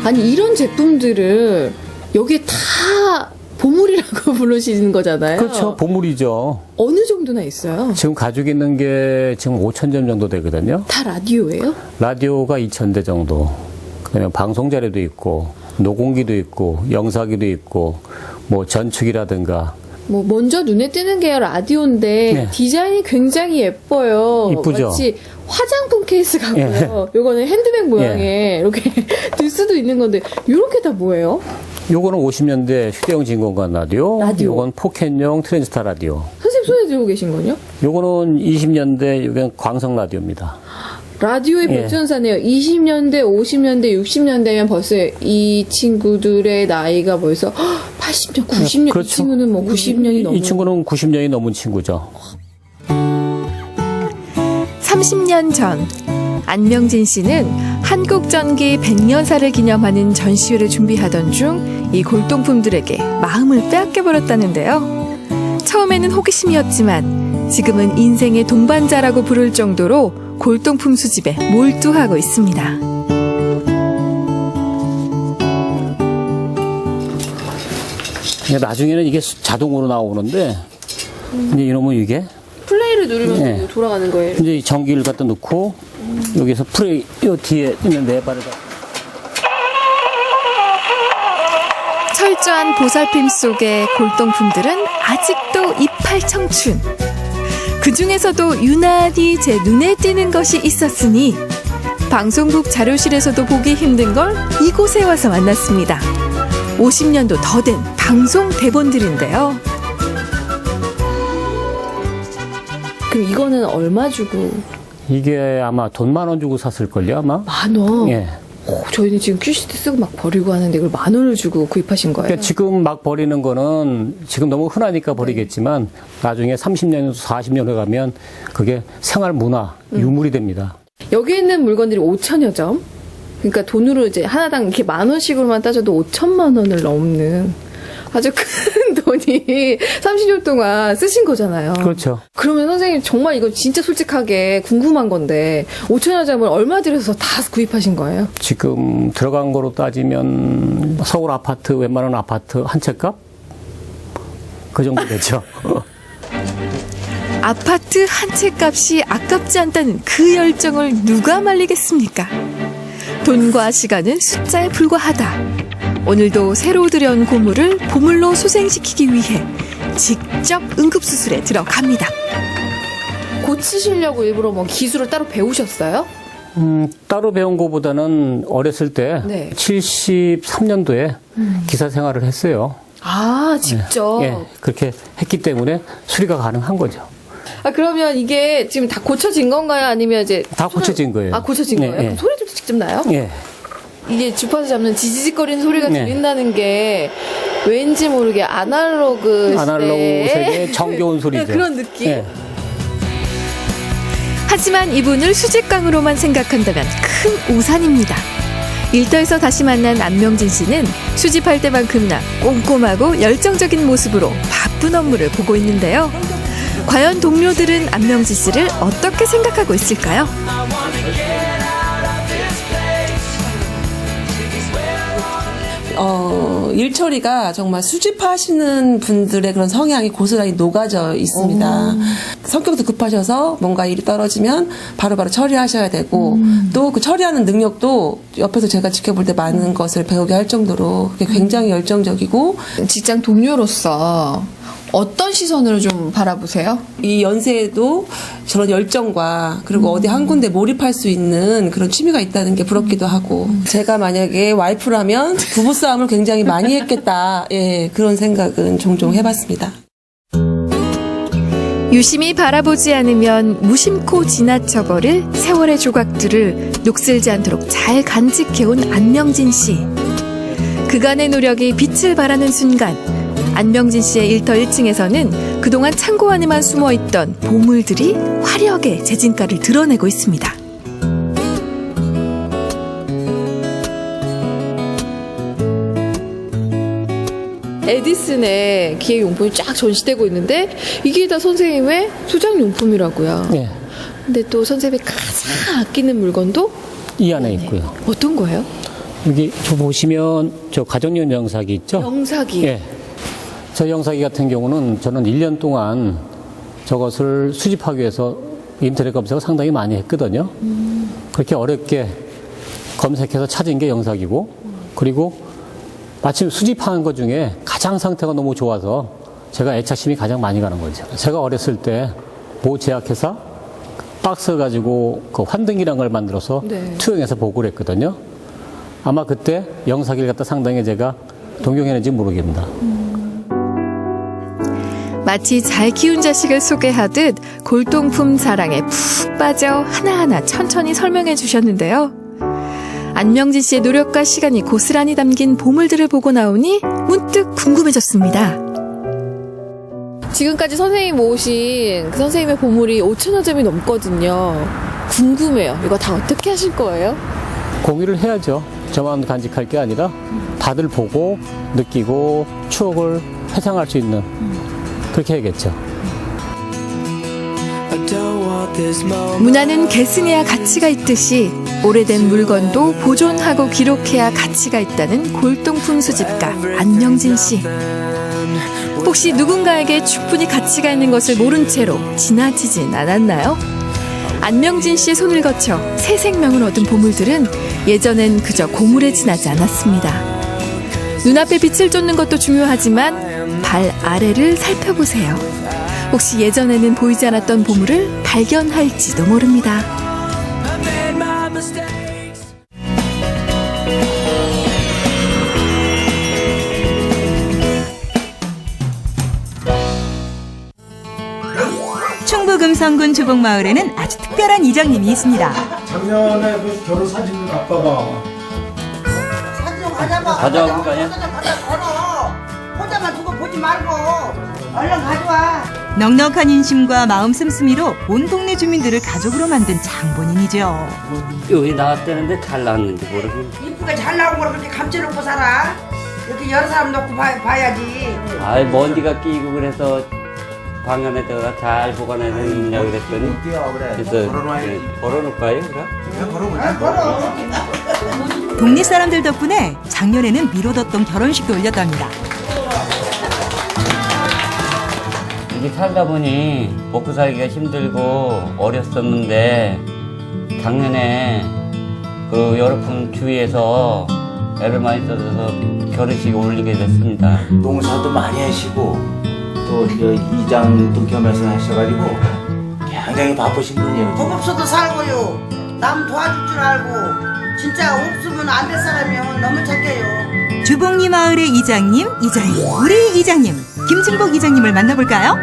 아니, 이런 제품들을 여기에 다 보물이라고 부르시는 거잖아요. 그렇죠. 보물이죠. 어느 정도나 있어요? 지금 가지고 있는 게 지금 5,000점 정도 되거든요. 다 라디오예요? 라디오가 2,000대 정도. 그다음에 방송 자료도 있고, 녹음기도 있고, 영사기도 있고, 뭐 전축이라든가. 뭐 먼저 눈에 띄는 게 라디오인데 네. 디자인이 굉장히 예뻐요. 이쁘죠? 마치 화장품 케이스 같고요. 예. 요거는 핸드백 모양의 이렇게 들 수도 있는 건데 요렇게 다 뭐예요? 요거는 50년대 휴대용 진공관 라디오. 요건 포켓용 트랜지스터 라디오. 선생님 손에 들고 계신 건요? 요거는 20년대 요건 광성 라디오입니다. 라디오의 예. 발전사네요. 20년대, 50년대, 60년대면 벌써 이 친구들의 나이가 벌써 80년, 90년. 그렇죠. 이 친구는 뭐 90년이 넘은. 이 친구는 90년이 넘은 친구죠. 30년 전 안명진 씨는 한국전기 100년사를 기념하는 전시회를 준비하던 중 이 골동품들에게 마음을 빼앗겨버렸다는데요. 처음에는 호기심이었지만 지금은 인생의 동반자라고 부를 정도로 골동품 수집에 몰두하고 있습니다. 나중에는 이게 자동으로 나오는데 이제 이놈은 이게 플레이를 누르면 예. 돌아가는 거예요. 이제 이 전기를 갖다 놓고 여기서 플레이 요 뒤에 있는 네 발을 철저한 보살핌 속의 골동품들은 아직도 이팔 청춘. 그 중에서도 유난히 제 눈에 띄는 것이 있었으니 방송국 자료실에서도 보기 힘든 걸 이곳에 와서 만났습니다. 50년도 더 된 방송 대본들인데요. 그럼 이거는 얼마 주고? 이게 아마 돈 10,000원 주고 샀을걸요 아마. 10,000원? 예. 오, 저희는 지금 QCD 쓰고 막 버리고 하는데 이걸 10,000원을 주고 구입하신 거예요? 그러니까 지금 막 버리는 거는 지금 너무 흔하니까 버리겠지만 나중에 30년, 40년에 가면 그게 생활 문화, 유물이 됩니다. 여기 있는 물건들이 5천여 점. 그러니까 돈으로 이제 하나당 이렇게 10,000원씩으로만 따져도 5천만 원을 넘는 아주 큰 돈이 30년 동안 쓰신 거잖아요. 그렇죠. 그러면 선생님 정말 이거 진짜 솔직하게 궁금한 건데 5천여 점을 얼마 들여서 다 구입하신 거예요? 지금 들어간 거로 따지면 서울 아파트 웬만한 아파트 한 채 값? 그 정도 되죠. 아파트 한 채 값이 아깝지 않다는 그 열정을 누가 말리겠습니까? 돈과 시간은 숫자에 불과하다. 오늘도 새로 들여온 고물을 보물로 소생시키기 위해 직접 응급수술에 들어갑니다. 고치시려고 일부러 뭐 기술을 따로 배우셨어요? 따로 배운 것보다는 어렸을 때 네. 73년도에 기사 생활을 했어요. 아, 직접? 예, 그렇게 했기 때문에 수리가 가능한 거죠. 아, 그러면 이게 지금 다 고쳐진 건가요? 아니면 이제. 다 고쳐진 거예요. 아, 고쳐진 네, 거예요? 예. 그럼 소리도 직접 나요? 예. 이게 주파수 잡는 지지직거리는 소리가 네. 들린다는 게 왠지 모르게 아날로그 세계의 정겨운 소리죠. 그런 느낌? 예. 하지만 이분을 수직광으로만 생각한다면 큰 오산입니다. 일터에서 다시 만난 안명진 씨는 수집할 때만큼이나 꼼꼼하고 열정적인 모습으로 바쁜 업무를 보고 있는데요. 과연 동료들은 안명진 씨를 어떻게 생각하고 있을까요? 일 처리가 정말 수집하시는 분들의 그런 성향이 고스란히 녹아져 있습니다. 성격도 급하셔서 뭔가 일이 떨어지면 바로바로 처리하셔야 되고 또 그 처리하는 능력도 옆에서 제가 지켜볼 때 많은 것을 배우게 할 정도로 굉장히 열정적이고 직장 동료로서 어떤 시선으로 좀 바라보세요? 이 연세에도 저런 열정과 그리고 어디 한 군데 몰입할 수 있는 그런 취미가 있다는 게 부럽기도 하고 제가 만약에 와이프라면 부부싸움을 굉장히 많이 했겠다. 예, 그런 생각은 종종 해봤습니다. 유심히 바라보지 않으면 무심코 지나쳐버릴 세월의 조각들을 녹슬지 않도록 잘 간직해온 안명진 씨. 그간의 노력이 빛을 발하는 순간 안명진 씨의 일터 1층에서는 그동안 창고 안에만 숨어있던 보물들이 화려하게 재진가를 드러내고 있습니다. 에디슨의 기획용품이 쫙 전시되고 있는데 이게 다 선생님의 소장용품이라고요. 네. 근데 또 선생님이 가장 아끼는 물건도 이 안에 있고요. 어떤 거예요? 여기 저 보시면 저 가정용 영사기 있죠? 영사기. 예. 저 영사기 같은 경우는 저는 1년 동안 저것을 수집하기 위해서 인터넷 검색을 상당히 많이 했거든요. 그렇게 어렵게 검색해서 찾은 게 영사기고, 그리고 마침 수집하는 것 중에 가장 상태가 너무 좋아서 제가 애착심이 가장 많이 가는 거죠. 제가 어렸을 때 모 제약회사 박스 가지고 그 환등이란 걸 만들어서 네. 투영해서 보고를 했거든요. 아마 그때 영사기를 갖다 상당히 제가 동경했는지 모르겠습니다. 마치 잘 키운 자식을 소개하듯 골동품 자랑에 푹 빠져 하나하나 천천히 설명해 주셨는데요. 안명진 씨의 노력과 시간이 고스란히 담긴 보물들을 보고 나오니 문득 궁금해졌습니다. 지금까지 선생님 모으신 그 선생님의 보물이 5천여 점이 넘거든요. 궁금해요. 이거 다 어떻게 하실 거예요? 공유를 해야죠. 저만 간직할 게 아니라 다들 보고 느끼고 추억을 회상할 수 있는 그렇게 해야겠죠. 문화는 계승해야 가치가 있듯이 오래된 물건도 보존하고 기록해야 가치가 있다는 골동품 수집가 안명진 씨. 혹시 누군가에게 충분히 가치가 있는 것을 모른 채로 지나치진 않았나요? 안명진 씨의 손을 거쳐 새 생명을 얻은 보물들은 예전엔 그저 고물에 지나지 않았습니다. 눈앞에 빛을 쫓는 것도 중요하지만 발 아래를 살펴보세요. 혹시 예전에는 보이지 않았던 보물을 발견할지도 모릅니다. 충북음성군 주복마을에는 아주 특별한 이장님이 있습니다. 작년에 그 결혼 사진을 갖다 봐. 사진 좀 가져봐. 가져가는 거 아니야? 걸어. 혼자만 두고 보지 말고 얼른 가져와. 넉넉한 인심과 마음 씀씀이로 온 동네 주민들을 가족으로 만든 장본인이죠. 여기 나왔다는데 잘 나왔는지 모르겠네. 이쁘게 잘 나온 거로 그렇게 감춰놓고 살아. 이렇게 여러 사람 놓고 봐야지. 아이 먼지가 끼고 그래서 방안에다가 잘 보관해야 되느냐 그랬더니 그래서 걸어놓을까요? 그럼? 동네 사람들 덕분에 작년에는 미뤄뒀던 결혼식도 올렸답니다. 이게 살다 보니 먹고 살기가 힘들고 어렸었는데 작년에 그 여러분 주위에서 애를 많이 써서 결혼식 올리게 됐습니다. 농사도 많이 하시고 또 이장도 겸해서 하셔가지고 굉장히 바쁘신 분이에요. 돈 없어도 살고요. 남 도와줄 줄 알고 진짜 없으면 안 될 사람이면 너무 착해요. 주복리 마을의 이장님, 우리 이장님 김진복 이장님을 만나볼까요?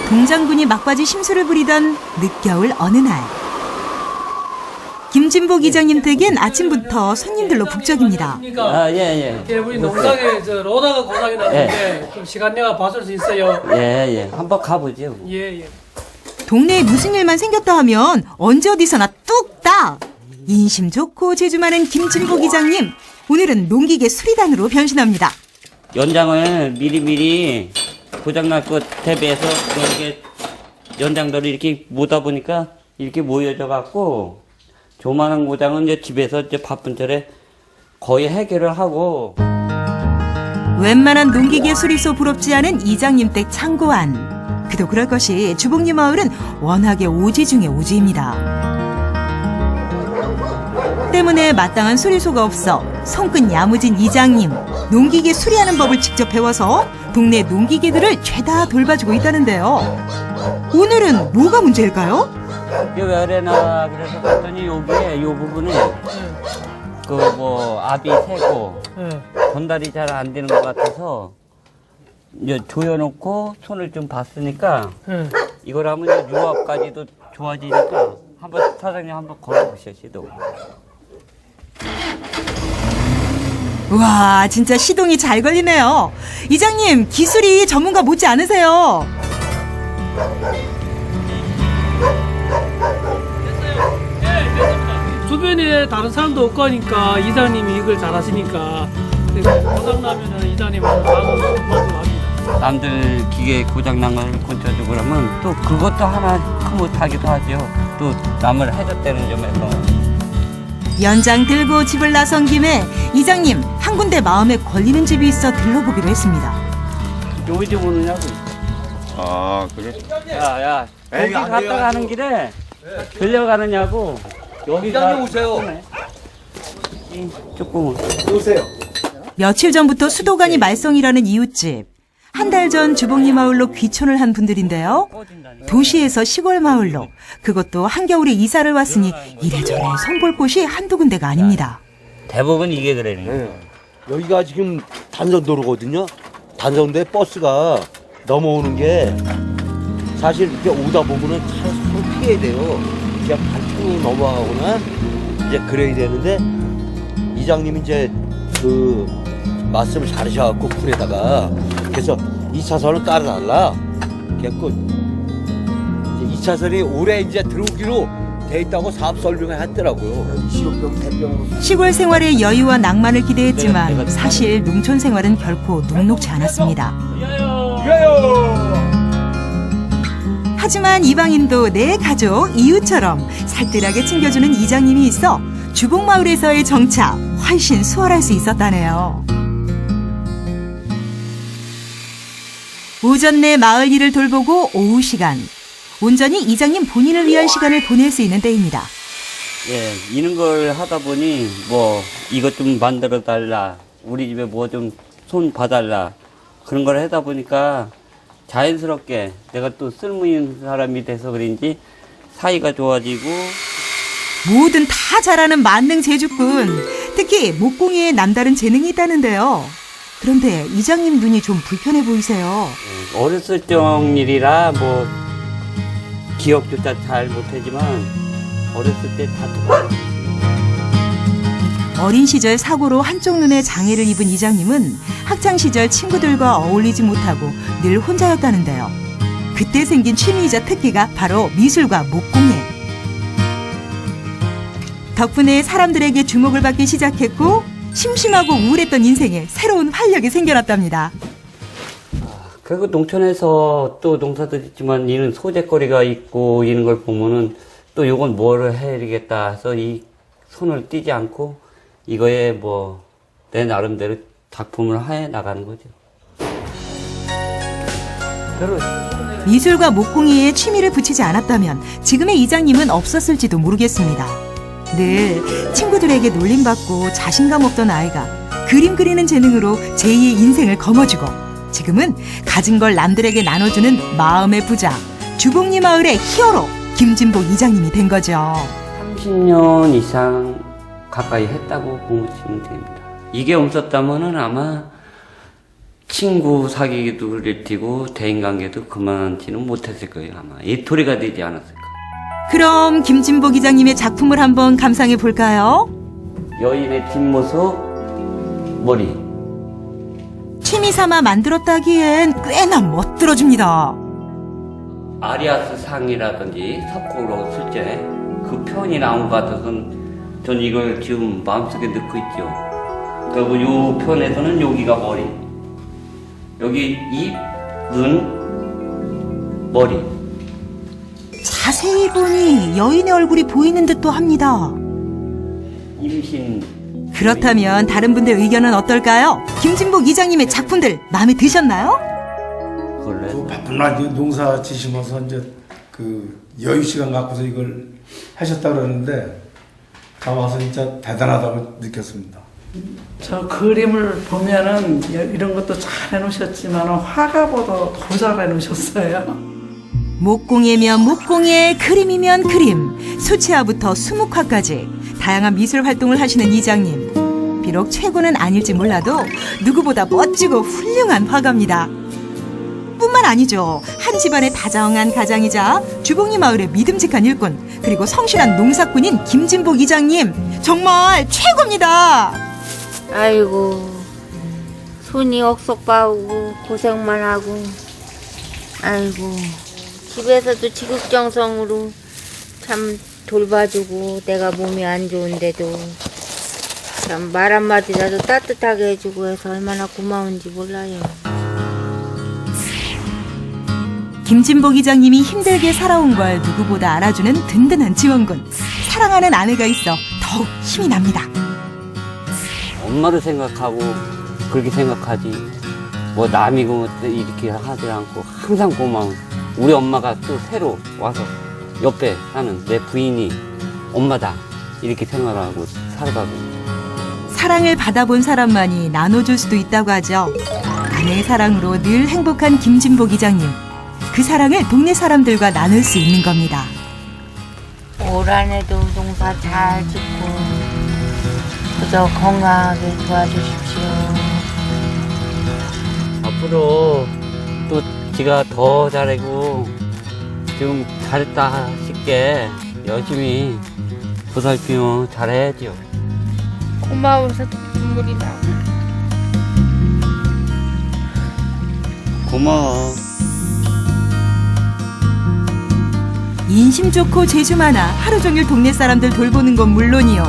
동장군이 막바지 심수를 부리던 늦겨울 어느 날 김진복 이장님 댁엔 아침부터 손님들로 북적입니다. 아, 예. 우리 농장에 로다가 고장이 났는데 좀 시간 내가 봐줄 수 있어요? 예. 한번 가보죠. 예. 동네에 무슨 일만 생겼다 하면 언제 어디서나 뚝딱! 인심 좋고 재주 많은 김진복 이장님. 오늘은 농기계 수리단으로 변신합니다. 연장을 미리미리 고장날 것 대비해서 이렇게 연장들을 이렇게 모다 보니까 이렇게 모여져 갖고 조만한 고장은 이제 집에서 이제 바쁜 절에 거의 해결을 하고. 웬만한 농기계 수리소 부럽지 않은 이장님 댁 창고 안. 그도 그럴 것이 주복리 마을은 워낙에 오지 중에 오지입니다. 때문에 마땅한 수리소가 없어 손끝 야무진 이장님. 농기계 수리하는 법을 직접 배워서 동네 농기계들을 죄다 돌봐주고 있다는데요. 오늘은 뭐가 문제일까요? 왜 그래나 그래서 봤더니 여기에 요 부분에 그 뭐 압이 새고 전달이 잘 안 되는 것 같아서 이제 조여놓고 손을 좀 봤으니까 이걸 하면 이제 유압까지도 좋아지니까 한번 사장님 한번 걸어보셔 시도. 와, 진짜 시동이 잘 걸리네요. 이장님, 기술이 전문가 못지 않으세요. 주변에 다른 사람도 없고 하니까 이장님이 이걸 잘하시니까 고장나면 이장님하고 합니다. 남들 기계 고장난 걸 고쳐주고 그러면 또 그것도 하나 흐뭇하기도 하죠. 또 남을 해줬다는 점에서. 연장 들고 집을 나선 김에 이장님 한 군데 마음에 걸리는 집이 있어 들러보기로 했습니다. 여기 좀 오느냐고. 아 그래? 야 거기 갔다 가는 길에 들려가느냐고. 여기 이장님 오세요. 하지 조금은. 보세요. 며칠 전부터 수도관이 말썽이라는 이웃집. 한 달 전 주봉리 마을로 귀촌을 한 분들인데요. 도시에서 시골 마을로, 그것도 한겨울에 이사를 왔으니 이래저래 손볼 곳이 한두 군데가 아닙니다. 대부분 이게 그래. 여기가 지금 단선도로거든요. 단선도에 버스가 넘어오는 게 사실 이렇게 오다 보면은 차를 서로 피해야 돼요. 그냥 반창이 넘어가거나 이제 그래야 되는데 이장님이 이제 그 말씀을 잘하셔갖고 군에다가 그래서 2차선을 따라달라. 그래갖고 이제 2차선이 올해 이제 들어오기로 돼 있다고 사업 설명을 했더라고요. 시골 생활의 여유와 낭만을 기대했지만 사실 농촌 생활은 결코 녹록지 않았습니다. 하지만 이방인도 내 가족, 이웃처럼 살뜰하게 챙겨주는 이장님이 있어 주봉마을에서의 정착 훨씬 수월할 수 있었다네요. 오전 내 마을 일을 돌보고 오후 시간, 온전히 이장님 본인을 위한 시간을 보낼 수 있는 때입니다. 예, 이런 걸 하다 보니 뭐 이것 좀 만들어 달라, 우리 집에 뭐 좀 손 봐달라 그런 걸 하다 보니까 자연스럽게 내가 또 쓸모 있는 사람이 돼서 그런지 사이가 좋아지고. 뭐든 다 잘하는 만능 제주꾼. 특히 목공에 남다른 재능이 있다는데요. 그런데 이장님 눈이 좀 불편해 보이세요. 어렸을 적 일이라 뭐 기억조차 잘 못하지만 어렸을 때 다 똑같아요. 어린 시절 사고로 한쪽 눈에 장애를 입은 이장님은 학창 시절 친구들과 어울리지 못하고 늘 혼자였다는데요. 그때 생긴 취미이자 특기가 바로 미술과 목공예. 덕분에 사람들에게 주목을 받기 시작했고 심심하고 우울했던 인생에 새로운 활력이 생겨났답니다. 그리고 농촌에서 또 농사도 짓지만 이는 소재거리가 있고 이런 걸 보면은 또 이건 뭐를 해야겠다 해서 이 손을 떼지 않고 이거에 뭐 내 나름대로 작품을 해 나가는 거죠. 미술과 목공예에 취미를 붙이지 않았다면 지금의 이장님은 없었을지도 모르겠습니다. 늘 친구들에게 놀림받고 자신감 없던 아이가 그림 그리는 재능으로 제2의 인생을 거머쥐고 지금은 가진 걸 남들에게 나눠주는 마음의 부자, 주봉리 마을의 히어로 김진복 이장님이 된 거죠. 30년 이상 가까이 했다고 보시면 됩니다. 이게 없었다면은 아마 친구 사귀기도 그랬고 대인관계도 그만지는 못했을 거예요. 아마 이토리가 되지 않았을까. 그럼 김진복 이장님의 작품을 한번 감상해 볼까요? 여인의 뒷모습, 머리. 취미 삼아 만들었다기엔 꽤나 멋들어집니다. 아리아스 상이라든지 석고로 실제 그 표현이 나온 것 같아서는 전 이걸 지금 마음속에 넣고 있죠. 그리고 이 표현에서는 여기가 머리, 여기 입, 눈, 머리. 자세히 보니 여인의 얼굴이 보이는 듯도 합니다. 임신. 그렇다면 다른 분들 의견은 어떨까요? 김진복 이장님의 작품들 마음에 드셨나요? 그 바쁜 날 농사 지시면서 이제 그 여유 시간 갖고서 이걸 하셨다 그러는데 다 와서 진짜 대단하다고 느꼈습니다. 저 그림을 보면은 이런 것도 잘 해놓으셨지만 화가보다 더 잘 해놓으셨어요. 목공예면 목공예, 그림이면 그림, 수채화부터 수묵화까지 다양한 미술 활동을 하시는 이장님. 비록 최고는 아닐지 몰라도 누구보다 멋지고 훌륭한 화가입니다. 뿐만 아니죠. 한 집안의 다정한 가장이자 주봉리 마을의 믿음직한 일꾼, 그리고 성실한 농사꾼인 김진복 이장님. 정말 최고입니다. 아이고, 손이 억석 빠오고 고생만 하고, 아이고, 집에서도 지극정성으로 참 돌봐주고, 내가 몸이 안 좋은데도 참 말 한마디라도 따뜻하게 해주고 해서 얼마나 고마운지 몰라요. 김진복 이장님이 힘들게 살아온 걸 누구보다 알아주는 든든한 지원군. 사랑하는 아내가 있어 더욱 힘이 납니다. 엄마를 생각하고 그렇게 생각하지. 뭐 남이고 이렇게 하지 않고 항상 고마운 우리 엄마가 또 새로 와서 옆에 사는 내 부인이 엄마다 이렇게 생각하고 살아가고 사랑을 받아본 사람만이 나눠줄 수도 있다고 하죠. 아내의 사랑으로 늘 행복한 김진복 이장님. 그 사랑을 동네 사람들과 나눌 수 있는 겁니다. 올 한해도 농사 잘 짓고 그저 건강하게 도와주십시오. 앞으로 또 지가 더 잘하고 좀 잘했다 싶게 열심히 보살피며 잘해야죠. 고마워서 눈물이 나. 고마워. 인심 좋고 재주 많아 하루 종일 동네 사람들 돌보는 건 물론이요.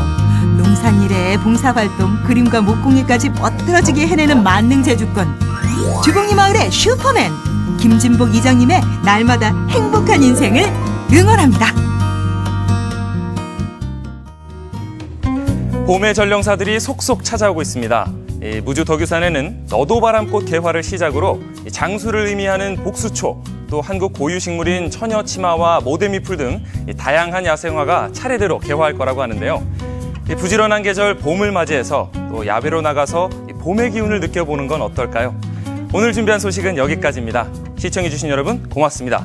농산일에 봉사활동, 그림과 목공예까지 멋들어지게 해내는 만능 재주꾼. 주공리 마을의 슈퍼맨 김진복 이장님의 날마다 행복한 인생을 응원합니다. 봄의 전령사들이 속속 찾아오고 있습니다. 무주 덕유산에는 너도바람꽃 개화를 시작으로 장수를 의미하는 복수초, 또 한국 고유식물인 처녀치마와 모데미풀 등 다양한 야생화가 차례대로 개화할 거라고 하는데요. 부지런한 계절 봄을 맞이해서 또 야외로 나가서 봄의 기운을 느껴보는 건 어떨까요? 오늘 준비한 소식은 여기까지입니다. 시청해주신 여러분 고맙습니다.